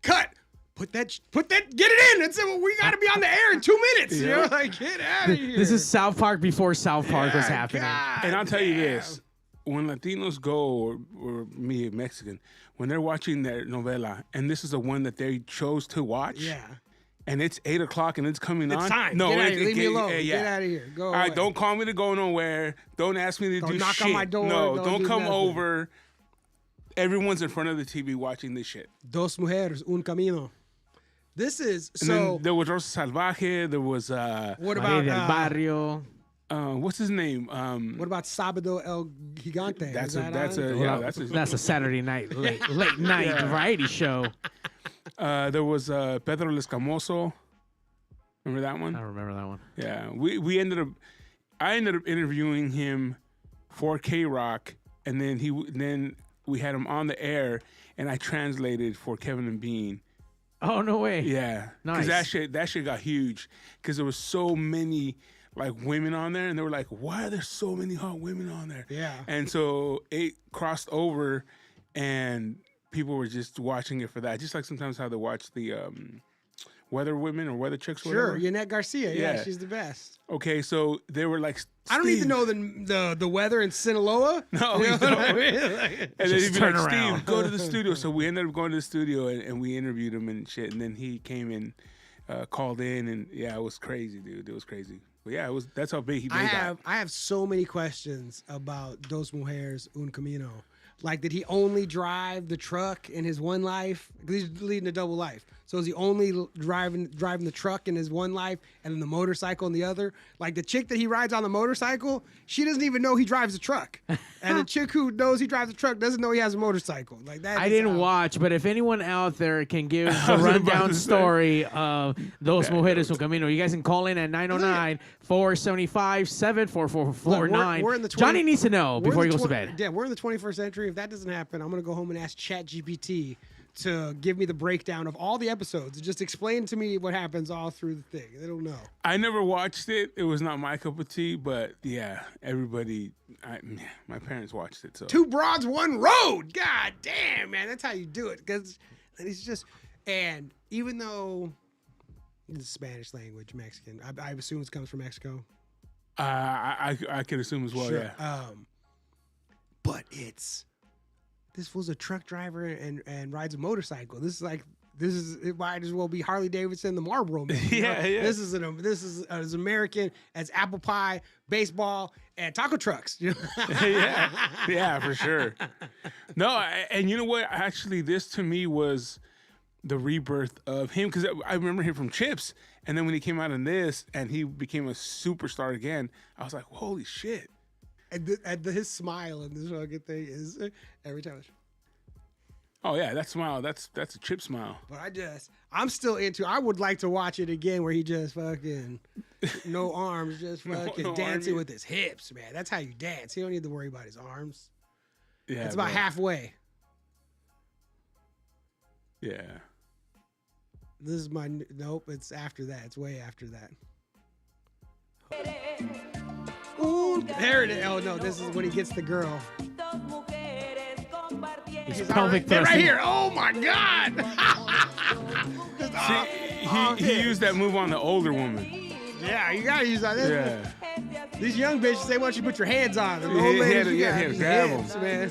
[SPEAKER 3] cut. Put that, get it in. And say, well, we got to be on the air in 2 minutes. You know, like, get out of here.
[SPEAKER 4] This is South Park before South Park was
[SPEAKER 3] Yeah,
[SPEAKER 4] happening.
[SPEAKER 3] God
[SPEAKER 2] And I'll tell you
[SPEAKER 3] damn.
[SPEAKER 2] this: when Latinos go, or me, Mexican, when they're watching their novela, and this is the one that they chose to watch,
[SPEAKER 3] Yeah.
[SPEAKER 2] and it's 8 o'clock and it's coming
[SPEAKER 3] It's
[SPEAKER 2] on.
[SPEAKER 3] time.
[SPEAKER 2] No,
[SPEAKER 3] Get out of
[SPEAKER 2] it-
[SPEAKER 3] here. Leave me
[SPEAKER 2] it-
[SPEAKER 3] alone.
[SPEAKER 2] yeah.
[SPEAKER 3] Get out of here. Go
[SPEAKER 2] All right,
[SPEAKER 3] away.
[SPEAKER 2] don't call me to go nowhere. Don't ask me to
[SPEAKER 3] Don't
[SPEAKER 2] do
[SPEAKER 3] knock
[SPEAKER 2] shit.
[SPEAKER 3] on my door.
[SPEAKER 2] No,
[SPEAKER 3] Don't
[SPEAKER 2] don't
[SPEAKER 3] do
[SPEAKER 2] come
[SPEAKER 3] nothing.
[SPEAKER 2] over. Everyone's in front of the TV watching this shit.
[SPEAKER 3] Dos mujeres, un camino. This is
[SPEAKER 2] And
[SPEAKER 3] so.
[SPEAKER 2] then there was Rosa Salvaje. There was
[SPEAKER 3] What
[SPEAKER 4] Maria
[SPEAKER 3] about
[SPEAKER 4] del Barrio.
[SPEAKER 2] what's his name?
[SPEAKER 3] what about Sábado El Gigante?
[SPEAKER 2] That's
[SPEAKER 3] Is
[SPEAKER 2] a
[SPEAKER 3] that
[SPEAKER 2] that's
[SPEAKER 3] on?
[SPEAKER 2] a yeah that's a
[SPEAKER 4] That's a Saturday night, late night variety show.
[SPEAKER 2] there was Pedro El Escamoso. Remember that one?
[SPEAKER 4] I don't remember that one.
[SPEAKER 2] Yeah, we ended up. I ended up interviewing him for K Rock, and then we had him on the air, and I translated for Kevin and Bean.
[SPEAKER 4] Oh, no way.
[SPEAKER 2] Yeah,
[SPEAKER 4] Nice.
[SPEAKER 2] because that shit got huge because there was so many like women on there, and they were like, "Why are there so many hot women on there?"
[SPEAKER 3] Yeah.
[SPEAKER 2] and so it crossed over, and people were just watching it for that. Just like sometimes how they watch the weather women or weather chicks. Or
[SPEAKER 3] Sure,
[SPEAKER 2] whatever.
[SPEAKER 3] Yannette Garcia. Yeah,
[SPEAKER 2] Yeah.
[SPEAKER 3] she's the best.
[SPEAKER 2] Okay, so they were like,
[SPEAKER 3] I don't need to
[SPEAKER 2] "Steve."
[SPEAKER 3] know the weather in Sinaloa.
[SPEAKER 2] No,
[SPEAKER 3] You
[SPEAKER 2] you
[SPEAKER 3] know what I
[SPEAKER 2] don't.
[SPEAKER 3] mean? Like,
[SPEAKER 2] And then
[SPEAKER 4] Just
[SPEAKER 2] he'd be
[SPEAKER 4] turn
[SPEAKER 2] like,
[SPEAKER 4] around.
[SPEAKER 2] "Steve, go to the studio." So we ended up going to the studio and we interviewed him and shit. And then he came and called in, and yeah, it was crazy, dude. It was crazy. But yeah, that's how big he made that.
[SPEAKER 3] I have so many questions about Dos Mujeres Un Camino. Like, did he only drive the truck in his one life? 'Cause he's leading a double life. So is he only driving the truck in his one life and then the motorcycle in the other? Like, the chick that he rides on the motorcycle, she doesn't even know he drives a truck. And the chick who knows he drives a truck doesn't know he has a motorcycle. Like that.
[SPEAKER 4] I
[SPEAKER 3] is
[SPEAKER 4] didn't
[SPEAKER 3] how-
[SPEAKER 4] watch, but if anyone out there can give
[SPEAKER 2] I
[SPEAKER 4] the
[SPEAKER 2] was about
[SPEAKER 4] rundown
[SPEAKER 2] to say.
[SPEAKER 4] story of Dos Mujeres Un Camino, you guys can call in at 909-475-744449.
[SPEAKER 3] Look, we're in the
[SPEAKER 4] Johnny needs to know
[SPEAKER 3] We're in
[SPEAKER 4] before he
[SPEAKER 3] the
[SPEAKER 4] goes to
[SPEAKER 3] twen-
[SPEAKER 4] bed.
[SPEAKER 3] Yeah, we're in the 21st century. If that doesn't happen, I'm gonna go home and ask ChatGPT to give me the breakdown of all the episodes. Just explain to me what happens all through the thing. They don't know.
[SPEAKER 2] I never watched it. It was not my cup of tea. But yeah, my parents watched it. So
[SPEAKER 3] Two broads, one road. God damn, man, that's how you do it. Because it's just, and even though it's Spanish language, Mexican, I assume it comes from Mexico.
[SPEAKER 2] I could assume as well.
[SPEAKER 3] Sure.
[SPEAKER 2] Yeah.
[SPEAKER 3] But this fool's a truck driver and rides a motorcycle. It might as well be Harley Davidson, the Marlboro Man. you know?
[SPEAKER 2] Yeah, yeah.
[SPEAKER 3] This is as American as apple pie, baseball, and taco trucks. You know?
[SPEAKER 2] yeah, for sure. No, and you know what? Actually, this to me was the rebirth of him because I remember him from Chips, and then when he came out in this and he became a superstar again, I was like, holy shit.
[SPEAKER 3] And his smile and this fucking thing is every time.
[SPEAKER 2] Oh yeah, that smile, that's a Chip smile.
[SPEAKER 3] But I'm still into. I would like to watch it again where he just fucking no arms, just fucking
[SPEAKER 2] no
[SPEAKER 3] dancing
[SPEAKER 2] arm.
[SPEAKER 3] with his hips, man. That's how you dance. You don't need to worry about his arms.
[SPEAKER 2] Yeah,
[SPEAKER 3] It's about
[SPEAKER 2] bro.
[SPEAKER 3] halfway.
[SPEAKER 2] Yeah.
[SPEAKER 3] This is my nope. It's after that. It's way after that. Ooh, there it is. Oh no, this is when he gets the girl.
[SPEAKER 4] He's
[SPEAKER 3] He's
[SPEAKER 4] pelvic
[SPEAKER 3] they're right
[SPEAKER 4] thrusting.
[SPEAKER 3] here. Oh my god.
[SPEAKER 2] See, he used that move on the older woman.
[SPEAKER 3] Yeah, you gotta use that.
[SPEAKER 2] Yeah.
[SPEAKER 3] These young bitches, they want you to put your hands on them.
[SPEAKER 2] Yeah,
[SPEAKER 3] Old
[SPEAKER 2] yeah,
[SPEAKER 3] ladies, you
[SPEAKER 2] yeah,
[SPEAKER 3] got
[SPEAKER 2] yeah,
[SPEAKER 3] these
[SPEAKER 2] grab
[SPEAKER 3] hips, man.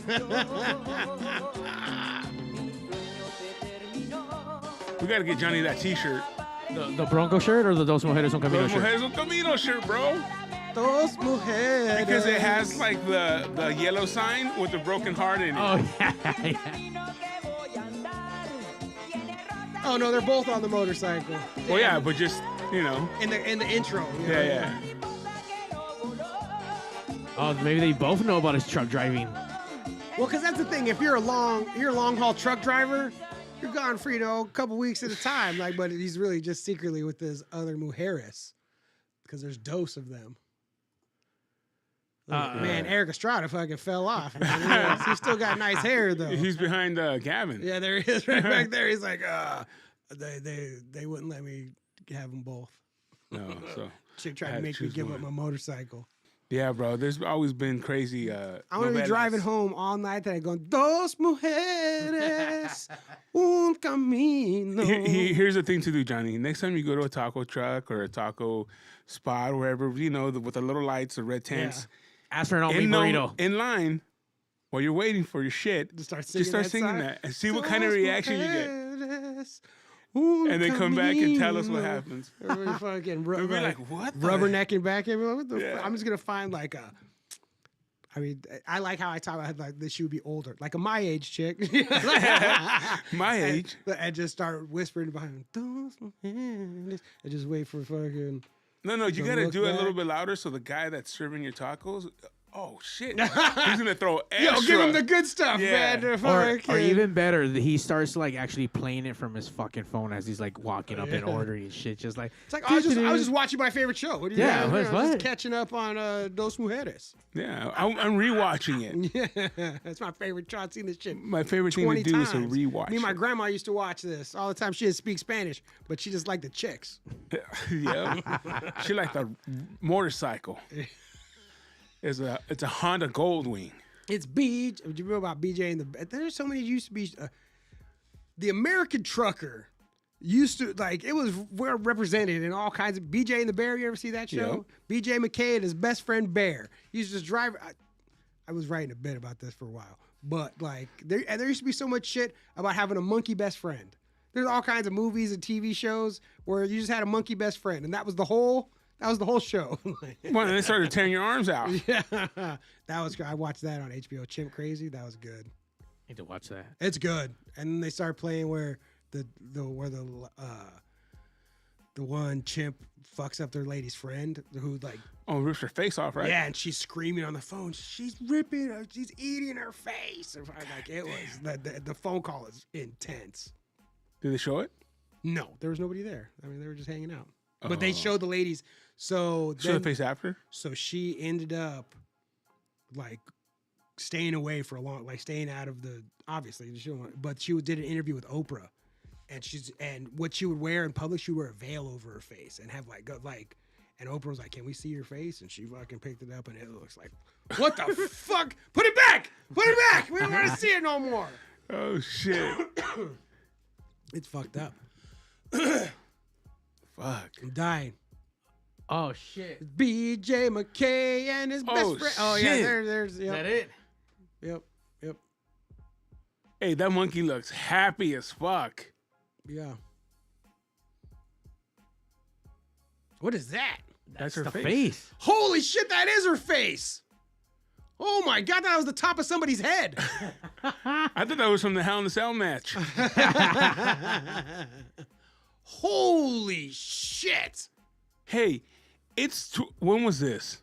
[SPEAKER 2] We gotta get Johnny that T-shirt.
[SPEAKER 4] The Bronco shirt or the Dos Mujeres Un Camino
[SPEAKER 2] Los
[SPEAKER 4] shirt?
[SPEAKER 2] Mujeres Un Camino shirt, bro.
[SPEAKER 3] Dos mujeres.
[SPEAKER 2] Because it has like the yellow sign with the broken heart in it.
[SPEAKER 4] Oh, yeah.
[SPEAKER 3] Oh no, they're both on the motorcycle.
[SPEAKER 2] Well, yeah, but just you know.
[SPEAKER 3] In the intro. you know?
[SPEAKER 2] Yeah.
[SPEAKER 4] Oh, maybe they both know about his truck driving.
[SPEAKER 3] Well, because that's the thing. If you're a long haul truck driver, you're gone for a couple weeks at a time. Like, but he's really just secretly with his other mujeres because there's dose of them. Man, Eric Estrada fucking fell off. Man. He's still got nice hair though.
[SPEAKER 2] He's behind Gavin.
[SPEAKER 3] Yeah, there he is, right back there. He's like, they wouldn't let me have them both.
[SPEAKER 2] No, so
[SPEAKER 3] Chick tried
[SPEAKER 2] I
[SPEAKER 3] to
[SPEAKER 2] had to
[SPEAKER 3] make me
[SPEAKER 2] choose
[SPEAKER 3] give
[SPEAKER 2] one.
[SPEAKER 3] up my motorcycle.
[SPEAKER 2] yeah, bro. There's always been crazy.
[SPEAKER 3] I'm gonna be driving home all night and going, Dos mujeres, un camino.
[SPEAKER 2] Here's the thing to do, Johnny. Next time you go to a taco truck or a taco spot, wherever with the little lights, the red tents.
[SPEAKER 4] Ask for an all meat burrito.
[SPEAKER 2] In line, while you're waiting for your shit,
[SPEAKER 3] Just start
[SPEAKER 2] singing
[SPEAKER 3] song.
[SPEAKER 2] that and see what kind of reaction you get.
[SPEAKER 3] Un
[SPEAKER 2] And then come back and tell us what
[SPEAKER 3] camino.
[SPEAKER 2] happens.
[SPEAKER 3] Everybody fucking
[SPEAKER 2] We'll be like, what the
[SPEAKER 3] rubbernecking back at me. What the
[SPEAKER 2] Yeah.
[SPEAKER 3] I'm just gonna find like a. I mean, I like how I talk about like that she would be older, like a my age chick.
[SPEAKER 2] My age.
[SPEAKER 3] and just start whispering behind him, and just wait for fucking.
[SPEAKER 2] No, you
[SPEAKER 3] Don't
[SPEAKER 2] gotta
[SPEAKER 3] look
[SPEAKER 2] do it a little
[SPEAKER 3] back.
[SPEAKER 2] bit louder so the guy that's serving your tacos, oh shit, he's gonna throw extra.
[SPEAKER 3] Yo, give him the good stuff,
[SPEAKER 2] Yeah.
[SPEAKER 3] man.
[SPEAKER 4] Or
[SPEAKER 3] Fucking-
[SPEAKER 4] even better, he starts like actually playing it from his fucking phone as he's like walking up and ordering shit. Just like
[SPEAKER 3] It's like, I was just watching my favorite show. What do you
[SPEAKER 4] Yeah,
[SPEAKER 3] mean?
[SPEAKER 4] what-
[SPEAKER 3] I was just
[SPEAKER 4] what?
[SPEAKER 3] catching up on Dos Mujeres.
[SPEAKER 2] Yeah, I'm rewatching it.
[SPEAKER 3] Yeah, that's my favorite show. I've seen this shit
[SPEAKER 2] My favorite thing
[SPEAKER 3] 20
[SPEAKER 2] to do
[SPEAKER 3] times.
[SPEAKER 2] is to rewatch.
[SPEAKER 3] Me and my
[SPEAKER 2] it.
[SPEAKER 3] grandma used to watch this all the time. She didn't speak Spanish, but she just liked the chicks.
[SPEAKER 2] Yeah, she like the motorcycle. It's a Honda Goldwing.
[SPEAKER 3] It's BJ. Do you know about BJ and the? There's so many used to be. The American Trucker used to like it was well represented in all kinds of BJ and the Bear. You ever see that show? BJ McKay and his best friend Bear. He used to just drive. I was writing a bit about this for a while, but like there used to be so much shit about having a monkey best friend. There's all kinds of movies and TV shows where you just had a monkey best friend, and that was the whole show.
[SPEAKER 2] Well, and they started tearing your arms out.
[SPEAKER 3] Yeah, that was. I watched that on HBO. Chimp Crazy. That was good.
[SPEAKER 4] need to watch that.
[SPEAKER 3] It's good. And then they start playing where the one chimp fucks up their lady's friend who like
[SPEAKER 2] Oh, rips her face off, right?
[SPEAKER 3] yeah, and she's screaming on the phone. She's ripping her. She's eating her face. And like it was the phone call is intense.
[SPEAKER 2] Did they show it?
[SPEAKER 3] No, there was nobody there. I mean, they were just hanging out. But they
[SPEAKER 2] Oh.
[SPEAKER 3] showed the ladies. So
[SPEAKER 2] Show the
[SPEAKER 3] then,
[SPEAKER 2] face after?
[SPEAKER 3] so she ended up like staying away for a long, like staying out of the obviously. But she did an interview with Oprah, and what she would wear in public, she would wear a veil over her face and have and Oprah was like, "Can we see your face?" And she fucking picked it up, and it looks like, what the fuck? Put it back! Put it back! We don't want to see it no more.
[SPEAKER 2] Oh, shit.
[SPEAKER 3] It's fucked up.
[SPEAKER 2] Fuck.
[SPEAKER 3] I'm dying.
[SPEAKER 4] Oh shit!
[SPEAKER 3] BJ McKay and his
[SPEAKER 2] Oh,
[SPEAKER 3] best friend. Oh yeah,
[SPEAKER 2] shit.
[SPEAKER 3] there's
[SPEAKER 4] Is
[SPEAKER 3] yep,
[SPEAKER 4] that it?
[SPEAKER 3] yep,
[SPEAKER 2] Hey, that monkey looks happy as fuck.
[SPEAKER 3] yeah. What is that?
[SPEAKER 2] That's her
[SPEAKER 4] the
[SPEAKER 2] face.
[SPEAKER 4] face.
[SPEAKER 3] Holy shit, that is her face. Oh my god, that was the top of somebody's head.
[SPEAKER 2] I thought that was from the Hell in a Cell match.
[SPEAKER 3] Holy shit.
[SPEAKER 2] Hey, when was this?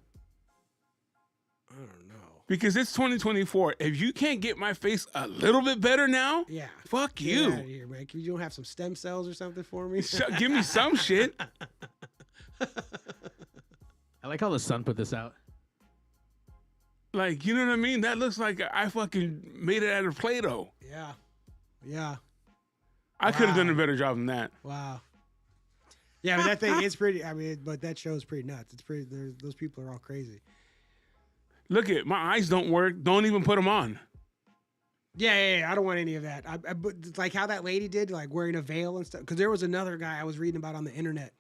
[SPEAKER 3] I don't know.
[SPEAKER 2] Because it's 2024. If you can't get my face a little bit better now,
[SPEAKER 3] Yeah.
[SPEAKER 2] fuck
[SPEAKER 3] Get
[SPEAKER 2] you.
[SPEAKER 3] outta here, man. You don't have some stem cells or something for me?
[SPEAKER 2] Give me some shit.
[SPEAKER 4] I like how the sun put this out.
[SPEAKER 2] Like, you know what I mean? That looks like I fucking made it out of Play-Doh.
[SPEAKER 3] Yeah. Yeah.
[SPEAKER 2] I could have
[SPEAKER 3] Wow.
[SPEAKER 2] done a better job than that.
[SPEAKER 3] Wow. Yeah, but that thing, it's pretty, I mean, but that show's pretty nuts. It's pretty, those people are all crazy.
[SPEAKER 2] Look at my eyes don't work. Don't even put them on.
[SPEAKER 3] Yeah, I don't want any of that. But it's like how that lady did, like wearing a veil and stuff. Because there was another guy I was reading about on the internet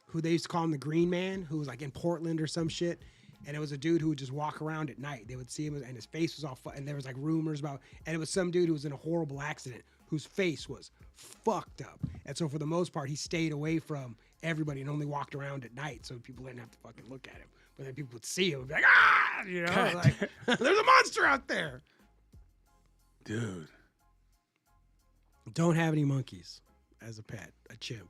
[SPEAKER 3] who they used to call him the Green Man, who was like in Portland or some shit. And it was a dude who would just walk around at night. They would see him, and his face was all and there was like rumors about, and it was some dude who was in a horrible accident whose face was fucked up. And so for the most part, he stayed away from everybody and only walked around at night, so people didn't have to fucking look at him. But then people would see him and be like, ah, you know, like there's a monster out there.
[SPEAKER 2] Dude.
[SPEAKER 3] Don't have any monkeys as a pet, a chimp.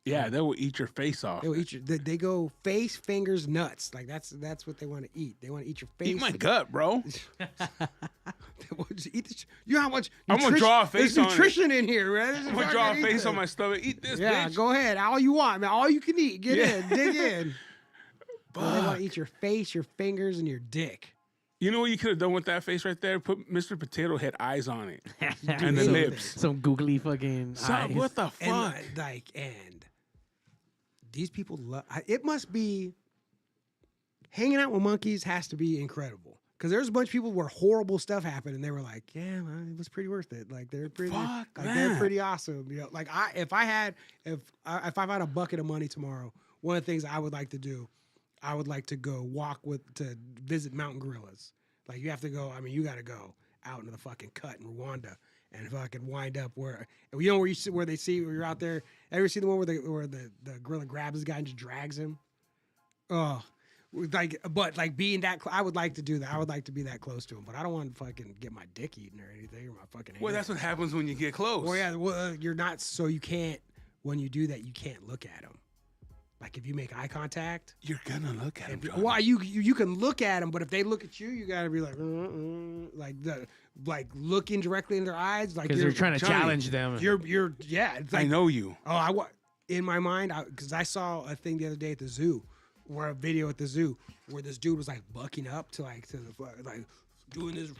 [SPEAKER 2] Yeah, they will eat your face off.
[SPEAKER 3] They will eat your. They go face, fingers, nuts. Like that's what they want to eat. They want to eat your face.
[SPEAKER 2] Eat my gut, bro.
[SPEAKER 3] They want to eat the, you know how much?
[SPEAKER 2] I'm gonna draw a face
[SPEAKER 3] There's
[SPEAKER 2] on it.
[SPEAKER 3] nutrition in here, right?
[SPEAKER 2] I'm gonna draw a face on my stomach. Eat this,
[SPEAKER 3] Yeah,
[SPEAKER 2] bitch.
[SPEAKER 3] go ahead. All you want, man. All you can eat. Get
[SPEAKER 2] Yeah.
[SPEAKER 3] in. Dig in. Well, they want
[SPEAKER 2] Fuck.
[SPEAKER 3] to eat your face, your fingers, and your dick.
[SPEAKER 2] You know what you could have done with that face right there? Put Mr. Potato Head eyes on it.
[SPEAKER 3] Do
[SPEAKER 2] And the
[SPEAKER 3] anything.
[SPEAKER 2] lips.
[SPEAKER 4] Some googly fucking
[SPEAKER 2] Son,
[SPEAKER 4] eyes.
[SPEAKER 2] what the
[SPEAKER 3] And
[SPEAKER 2] fuck?
[SPEAKER 3] and these people love. It must be hanging out with monkeys has to be incredible. Because there's a bunch of people where horrible stuff happened, and they were like, "Yeah, well, it was pretty worth it. Like they're pretty,
[SPEAKER 2] Fuck
[SPEAKER 3] they're
[SPEAKER 2] that.
[SPEAKER 3] pretty awesome." You know, like if I had a bucket of money tomorrow, one of the things I would like to do, I would like to go to visit mountain gorillas. Like you have to go. I mean, you got to go out into the fucking cut in Rwanda and fucking wind up where where they see where you're out there. Ever see the one where the gorilla grabs the guy and just drags him? Oh. But being that, I would like to do that. I would like to be that close to him, but I don't want to fucking get my dick eaten or anything or my fucking.
[SPEAKER 2] Well, that's what happens when you get close.
[SPEAKER 3] Well, yeah. Well, you're not. So you can't. When you do that, you can't look at him. Like if you make eye contact,
[SPEAKER 2] You're gonna look at him.
[SPEAKER 3] well, you can look at them, but if they look at you, you gotta be like, like looking directly in their eyes, like
[SPEAKER 4] Because they're
[SPEAKER 3] you're
[SPEAKER 4] trying to
[SPEAKER 2] Johnny,
[SPEAKER 4] challenge them.
[SPEAKER 3] You're yeah. It's
[SPEAKER 2] I
[SPEAKER 3] like,
[SPEAKER 2] know you.
[SPEAKER 3] oh, in my mind, because I saw a thing the other day at the zoo, or a video at the zoo where this dude was like bucking up to the doing this,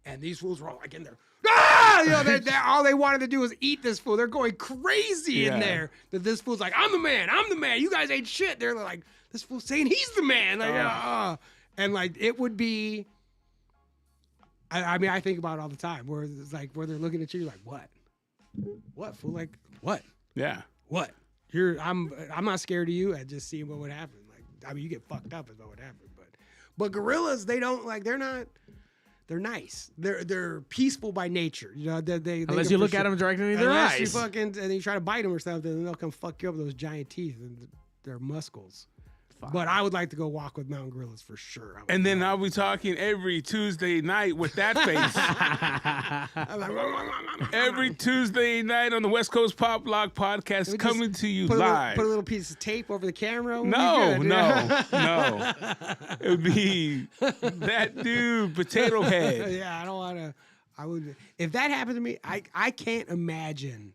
[SPEAKER 3] and these fools were all like in there. Ah! You know, they're all they wanted to do was eat this fool. They're going crazy in
[SPEAKER 2] Yeah.
[SPEAKER 3] there. That this fool's like, I'm the man. You guys ain't shit. They're like, this fool's saying he's the man. Like, and like it would be. I mean, I think about it all the time. Where it's like where they're looking at you, like, what fool? Like, what?
[SPEAKER 2] Yeah.
[SPEAKER 3] What? I'm not scared of you. I just see what would happen. Like, I mean, you get fucked up is what would happen. But gorillas, they're not. They're nice. They're peaceful by nature. You know, they
[SPEAKER 4] Unless
[SPEAKER 3] go
[SPEAKER 4] you
[SPEAKER 3] for
[SPEAKER 4] look
[SPEAKER 3] shit.
[SPEAKER 4] at them directly in their
[SPEAKER 3] Unless you
[SPEAKER 4] eyes.
[SPEAKER 3] fucking and then you try to bite them or something, and they'll come fuck you up with those giant teeth and their muscles. But I would like to go walk with mountain gorillas for sure.
[SPEAKER 2] And then I'll be talking every Tuesday night with that face. Every Tuesday night on the West Coast Pop Lock Podcast,
[SPEAKER 3] We just
[SPEAKER 2] coming to you
[SPEAKER 3] put
[SPEAKER 2] live.
[SPEAKER 3] a little piece of tape over the camera. We'll
[SPEAKER 2] No,
[SPEAKER 3] be good.
[SPEAKER 2] no. It would be that dude, Potato Head.
[SPEAKER 3] Yeah, I don't want to. I would. If that happened to me, I can't imagine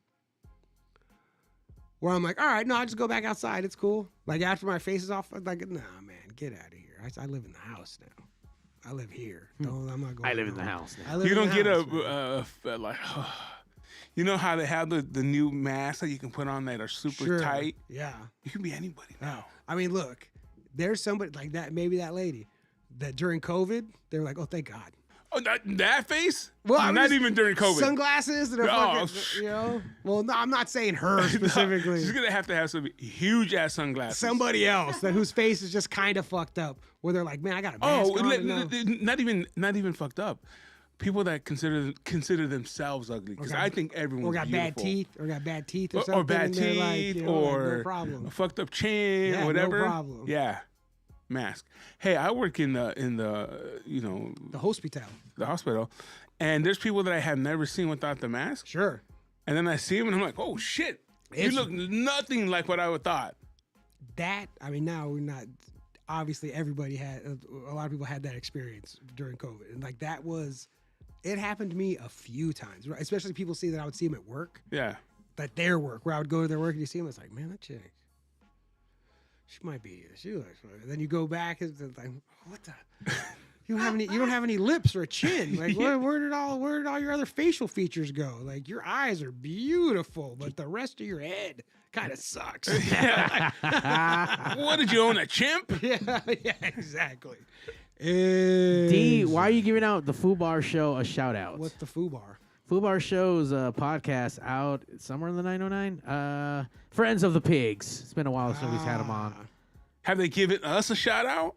[SPEAKER 3] where I'm like, all right, no, I'll just go back outside. It's cool. Like after my face is off, I'm like, nah, man, get out of here. I live in the house now. I live here. I'm not going.
[SPEAKER 4] I live in the
[SPEAKER 3] home.
[SPEAKER 4] house now.
[SPEAKER 3] I live
[SPEAKER 2] You
[SPEAKER 3] in
[SPEAKER 2] don't
[SPEAKER 3] the
[SPEAKER 2] get
[SPEAKER 3] house, man.
[SPEAKER 2] like, you know how they have the new masks that you can put on that are super
[SPEAKER 3] Sure.
[SPEAKER 2] tight?
[SPEAKER 3] Yeah.
[SPEAKER 2] You can be anybody now.
[SPEAKER 3] I mean, look, there's somebody like that. Maybe that lady that during COVID, they were like, oh, thank God.
[SPEAKER 2] Oh, that face?
[SPEAKER 3] Well, I'm
[SPEAKER 2] not
[SPEAKER 3] just-
[SPEAKER 2] even during COVID.
[SPEAKER 3] Sunglasses and a
[SPEAKER 2] Oh,
[SPEAKER 3] fucking, you know. Well, no, I'm not saying her specifically.
[SPEAKER 2] She's gonna have to have some huge ass sunglasses.
[SPEAKER 3] Somebody else whose face is just kind of fucked up, where they're like, man, I got a mask
[SPEAKER 2] Oh,
[SPEAKER 3] on.
[SPEAKER 2] not even fucked up. People that consider themselves ugly, because I think everyone's
[SPEAKER 3] or got
[SPEAKER 2] beautiful.
[SPEAKER 3] bad teeth, or bad teeth, or something.
[SPEAKER 2] or bad
[SPEAKER 3] and they're like,
[SPEAKER 2] teeth,
[SPEAKER 3] you know, like,
[SPEAKER 2] or
[SPEAKER 3] no problem.
[SPEAKER 2] a fucked up chin,
[SPEAKER 3] Yeah,
[SPEAKER 2] or
[SPEAKER 3] no
[SPEAKER 2] whatever.
[SPEAKER 3] problem.
[SPEAKER 2] Yeah, mask. Hey, I work in the
[SPEAKER 3] The hospital.
[SPEAKER 2] the hospital, and there's people that I have never seen without the mask,
[SPEAKER 3] Sure.
[SPEAKER 2] and then I see them and I'm like, oh shit, you
[SPEAKER 3] It's-
[SPEAKER 2] look nothing like what I would thought.
[SPEAKER 3] That, I mean, now we're not. Obviously, everybody had. A lot of people had that experience during COVID, and like that was. It happened to me a few times, right? Especially people see that I would see them at work,
[SPEAKER 2] Yeah.
[SPEAKER 3] at their work, where I would go to their work and you see them. It's like, man, that chick. She might be. She looks. And then you go back and it's like, what the. You don't have any lips or a chin. Like where did all your other facial features go? Like your eyes are beautiful, but the rest of your head kind of sucks.
[SPEAKER 2] What did you own, a chimp?
[SPEAKER 3] yeah, exactly.
[SPEAKER 4] D, why are you giving out the Foo Bar show a shout out?
[SPEAKER 3] What's the foo bar?
[SPEAKER 4] Fubar Show's podcast out somewhere in the 909. Friends of the Pigs. It's been a while since we've had them on.
[SPEAKER 2] Have they given us a shout out?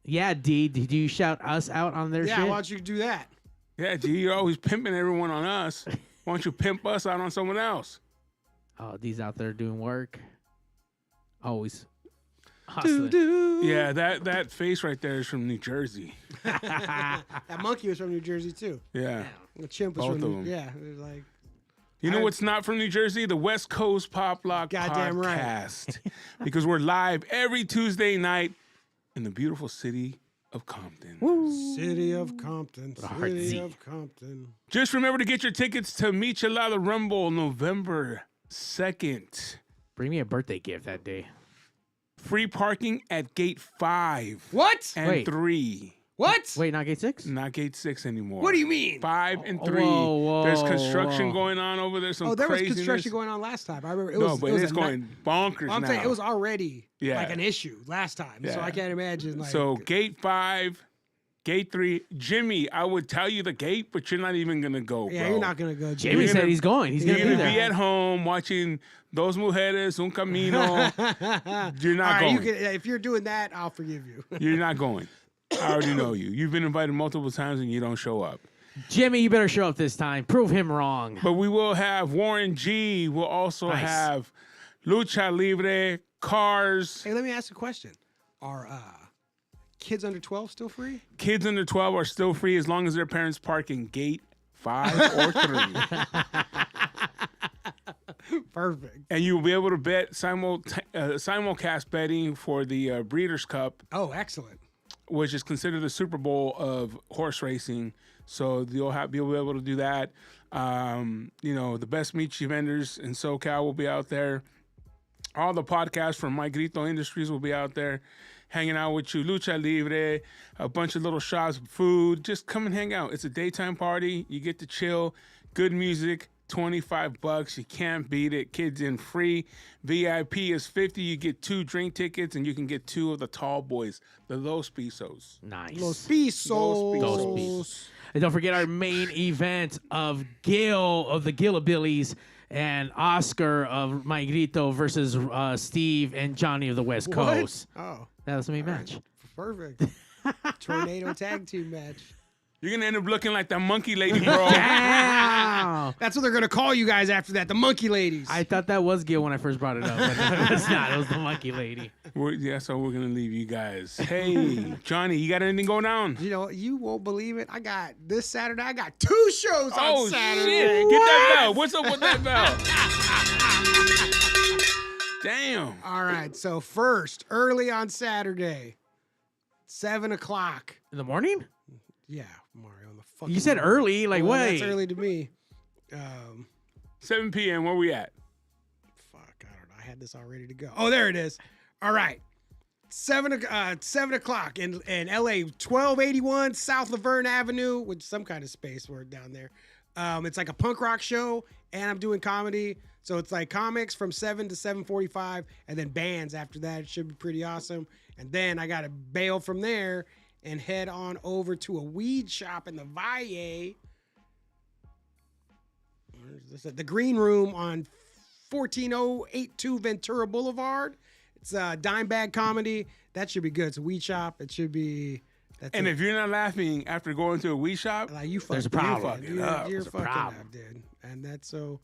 [SPEAKER 4] Yeah, D. Did you shout us out on their
[SPEAKER 3] Yeah,
[SPEAKER 4] shit?
[SPEAKER 3] why don't you do that?
[SPEAKER 2] Yeah, G, you're always pimping everyone on us. Why don't you pimp us out on someone else?
[SPEAKER 4] Oh, D's out there doing work. Always hustling.
[SPEAKER 2] Yeah, that face right there is from New Jersey.
[SPEAKER 3] That monkey was from New Jersey too.
[SPEAKER 2] Yeah.
[SPEAKER 3] The chimp was
[SPEAKER 2] Both
[SPEAKER 3] from
[SPEAKER 2] of
[SPEAKER 3] New,
[SPEAKER 2] them.
[SPEAKER 3] yeah. It was like
[SPEAKER 2] You know what's not from New Jersey? The West Coast Pop Lock
[SPEAKER 3] Goddamn right.
[SPEAKER 2] Podcast. Because we're live every Tuesday night in the beautiful city of Compton.
[SPEAKER 3] City of Compton.
[SPEAKER 4] hard
[SPEAKER 3] City
[SPEAKER 4] Z.
[SPEAKER 3] of Compton.
[SPEAKER 2] Just remember to get your tickets to Michelada Rumble November 2nd.
[SPEAKER 4] Bring me a birthday gift that day.
[SPEAKER 2] Free parking at gate 5
[SPEAKER 3] What?
[SPEAKER 2] and
[SPEAKER 4] Wait.
[SPEAKER 2] 3.
[SPEAKER 3] What?
[SPEAKER 4] Wait, not gate 6?
[SPEAKER 2] Not gate 6 anymore.
[SPEAKER 3] What do you mean?
[SPEAKER 2] 5 and
[SPEAKER 4] Oh,
[SPEAKER 2] 3.
[SPEAKER 4] whoa,
[SPEAKER 2] There's
[SPEAKER 4] whoa,
[SPEAKER 2] construction
[SPEAKER 4] whoa.
[SPEAKER 2] going on over there. Some
[SPEAKER 3] Oh, there was
[SPEAKER 2] craziness.
[SPEAKER 3] construction going on last time. I remember it
[SPEAKER 2] No,
[SPEAKER 3] was.
[SPEAKER 2] but
[SPEAKER 3] it was
[SPEAKER 2] it's
[SPEAKER 3] a
[SPEAKER 2] going bonkers
[SPEAKER 3] I'm
[SPEAKER 2] now.
[SPEAKER 3] saying it was already
[SPEAKER 2] Yeah.
[SPEAKER 3] like an issue last time, so
[SPEAKER 2] Yeah.
[SPEAKER 3] I can't imagine. Like,
[SPEAKER 2] So gate 5, gate 3. Jimmy, I would tell you the gate, but you're not even gonna go.
[SPEAKER 3] yeah,
[SPEAKER 2] bro.
[SPEAKER 3] you're not gonna go.
[SPEAKER 4] Jamie
[SPEAKER 2] You're
[SPEAKER 4] said
[SPEAKER 2] gonna-
[SPEAKER 4] he's going. He's going
[SPEAKER 2] You're
[SPEAKER 4] to be
[SPEAKER 2] gonna be
[SPEAKER 4] there.
[SPEAKER 2] at home watching Dos Mujeres, Un Camino. You're not
[SPEAKER 3] All right,
[SPEAKER 2] going.
[SPEAKER 3] you can, if you're doing that, I'll forgive you.
[SPEAKER 2] You're not going. I already know you. You've been invited multiple times and you don't show up.
[SPEAKER 4] Jimmy, you better show up this time. Prove him wrong.
[SPEAKER 2] But we will have Warren G. We'll also
[SPEAKER 4] Nice.
[SPEAKER 2] have Lucha Libre, Cars.
[SPEAKER 3] Hey, let me ask a question: Are kids under 12 still free?
[SPEAKER 2] Kids under 12 are still free as long as their parents park in gate 5 or 3.
[SPEAKER 3] Perfect.
[SPEAKER 2] And you'll be able to bet simulcast betting for the Breeders' Cup,
[SPEAKER 3] Oh, excellent.
[SPEAKER 2] which is considered the Super Bowl of horse racing. So you'll be able to do that. The best Michi vendors in SoCal will be out there. All the podcasts from My Grito Industries will be out there hanging out with you. Lucha Libre, a bunch of little shops of food. Just come and hang out. It's a daytime party. You get to chill. Good music. $25. You can't beat it. Kids in free. VIP is $50. You get 2 drink tickets and you can get 2 of the tall boys, the Los Pisos.
[SPEAKER 4] Nice.
[SPEAKER 3] Los Pisos.
[SPEAKER 2] Los
[SPEAKER 4] Pisos. And don't forget our main event of Gil of the Gillabillies and Oscar of My Grito versus Steve and Johnny of the West
[SPEAKER 3] What?
[SPEAKER 4] Coast.
[SPEAKER 3] Oh,
[SPEAKER 4] That was the main match.
[SPEAKER 3] perfect. Tornado tag team match.
[SPEAKER 2] You're going to end up looking like that monkey lady, bro.
[SPEAKER 4] Wow.
[SPEAKER 3] That's what they're gonna call you guys after that. The monkey ladies.
[SPEAKER 4] I thought that was Gil when I first brought it up, but it's not. It was the monkey lady.
[SPEAKER 2] So we're going to leave you guys. Hey, Johnny, you got anything going on?
[SPEAKER 3] You know, you won't believe it. I got this Saturday. I got 2 shows on Saturday.
[SPEAKER 2] shit. Get that bell. What's up with that bell? Damn.
[SPEAKER 3] All right. So first, early on Saturday, 7 o'clock.
[SPEAKER 4] In the morning?
[SPEAKER 3] Yeah, Mario. On the fucking.
[SPEAKER 4] You said early. Like,
[SPEAKER 3] Well,
[SPEAKER 4] wait.
[SPEAKER 3] That's early to me.
[SPEAKER 2] 7 p.m. Where we at?
[SPEAKER 3] Fuck, I don't know. I had this all ready to go. Oh, there it is. All right. 7 o'clock in LA, 1281 South Laverne Avenue, with some kind of space word down there. It's like a punk rock show, and I'm doing comedy. So it's like comics from 7 to 7:45, and then bands after that. It should be pretty awesome. And then I got to bail from there and head on over to a weed shop in the Valle. Where's this at? The Green Room on 14082 Ventura Boulevard. It's a dime bag comedy. That should be good. It's a weed shop. It should be. That's
[SPEAKER 2] And
[SPEAKER 3] it.
[SPEAKER 2] if you're not laughing after going to a weed shop,
[SPEAKER 3] Like you
[SPEAKER 4] There's a
[SPEAKER 3] fucking
[SPEAKER 4] problem.
[SPEAKER 2] Fucking
[SPEAKER 3] You're,
[SPEAKER 2] up.
[SPEAKER 3] you're
[SPEAKER 4] There's a
[SPEAKER 3] fucking
[SPEAKER 4] problem.
[SPEAKER 3] up, dude. And that's so.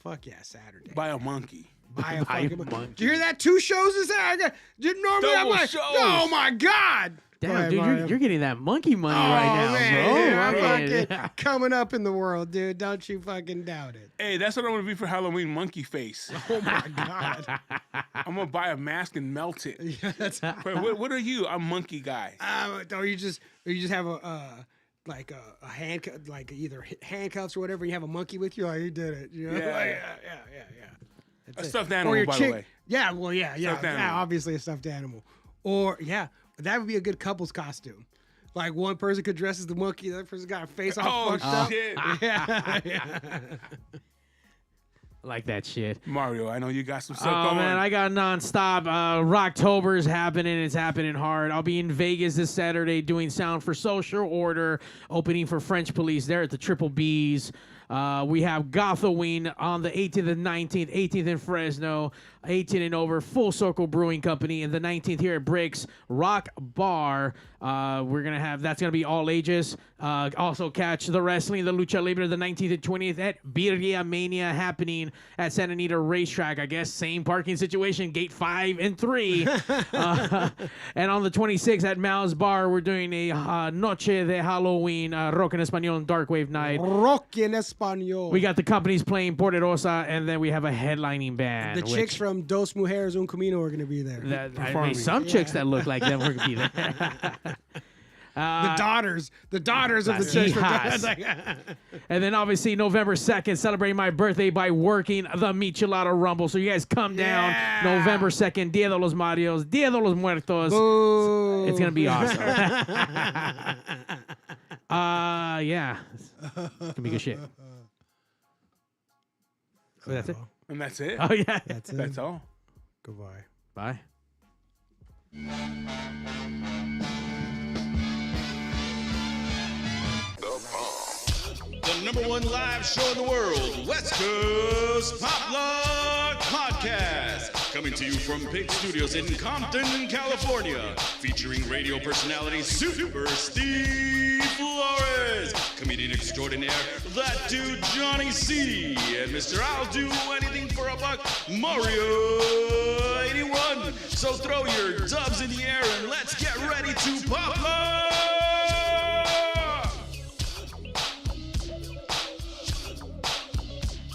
[SPEAKER 3] Fuck yeah, Saturday.
[SPEAKER 2] buy a monkey.
[SPEAKER 3] Buy a
[SPEAKER 4] Buy a
[SPEAKER 3] fucking
[SPEAKER 4] monkey.
[SPEAKER 3] Did you hear that? 2 shows this Saturday. Normally I'm
[SPEAKER 2] Double
[SPEAKER 3] like,
[SPEAKER 2] shows.
[SPEAKER 3] oh my god. Go
[SPEAKER 4] Damn,
[SPEAKER 3] ahead,
[SPEAKER 4] dude,
[SPEAKER 3] Mario.
[SPEAKER 4] you're getting that monkey money
[SPEAKER 3] Oh,
[SPEAKER 4] right now,
[SPEAKER 3] man,
[SPEAKER 4] bro.
[SPEAKER 3] dude, I'm
[SPEAKER 4] Okay.
[SPEAKER 3] fucking coming up in the world, dude. Don't you fucking doubt it.
[SPEAKER 2] Hey, that's what I'm gonna be for Halloween, monkey face.
[SPEAKER 3] Oh my god.
[SPEAKER 2] I'm gonna buy a mask and melt it.
[SPEAKER 3] Yeah, that's.
[SPEAKER 2] Wait, what are you? I'm monkey guy.
[SPEAKER 3] Or you just have a a handcuff, like either handcuffs or whatever. You have a monkey with you. Oh, you did it. You know?
[SPEAKER 2] Yeah.
[SPEAKER 3] Like, yeah. That's
[SPEAKER 2] A
[SPEAKER 3] it.
[SPEAKER 2] stuffed
[SPEAKER 3] Or
[SPEAKER 2] animal,
[SPEAKER 3] your
[SPEAKER 2] by
[SPEAKER 3] chick-
[SPEAKER 2] the way.
[SPEAKER 3] Yeah, well, yeah,
[SPEAKER 2] Stuffed animal.
[SPEAKER 3] obviously a stuffed animal. Or that would be a good couple's costume. Like one person could dress as the monkey, the other person got a face all
[SPEAKER 2] Oh
[SPEAKER 3] fucked up.
[SPEAKER 2] shit!
[SPEAKER 3] Yeah, yeah.
[SPEAKER 4] I like that shit.
[SPEAKER 2] Mario, I know you got some stuff
[SPEAKER 4] Oh
[SPEAKER 2] going.
[SPEAKER 4] man, I got nonstop. Rocktober's happening. It's happening hard. I'll be in Vegas this Saturday doing sound for Social Order, opening for French Police there at the Triple B's. We have Gothoween on the 18th and 19th, 18th in Fresno, 18 and over, Full Circle Brewing Company, and the 19th here at Bricks Rock Bar. That's going to be all ages. Also catch the wrestling, the Lucha Libre, the 19th and 20th at Birria Mania happening at Santa Anita Racetrack. I guess same parking situation, gate 5 and 3. And on the 26th at Mal's Bar, we're doing a Noche de Halloween, Rock en Español and Darkwave night.
[SPEAKER 3] Rock en Español.
[SPEAKER 4] We got the companies playing Poderosa, and then we have a headlining band.
[SPEAKER 3] the chicks from Dos Mujeres Un Camino are going to be there.
[SPEAKER 4] Some chicks that look like them were going to be there.
[SPEAKER 3] The daughters of the
[SPEAKER 4] Las
[SPEAKER 3] chicks.
[SPEAKER 4] hijas. And then obviously November 2nd, celebrating my birthday by working the Michelada Rumble. So you guys come down November 2nd, Dia de los Marios, Dia de los Muertos.
[SPEAKER 3] Boo.
[SPEAKER 4] It's going to be awesome. Yeah. It's going to be good shit. Oh, that's it?
[SPEAKER 2] And that's it.
[SPEAKER 4] Oh, yeah.
[SPEAKER 3] That's it.
[SPEAKER 2] That's all.
[SPEAKER 3] Goodbye.
[SPEAKER 4] Bye.
[SPEAKER 1] The number one live show in the world, West Coast Pop Log Podcast. Coming to you from Pig Studios in Compton, California. Featuring radio personality Super Steve Flores. Comedian extraordinaire, that dude Johnny C. And Mr. I'll Do Anything for a Buck, Mario 81. So throw your dubs in the air and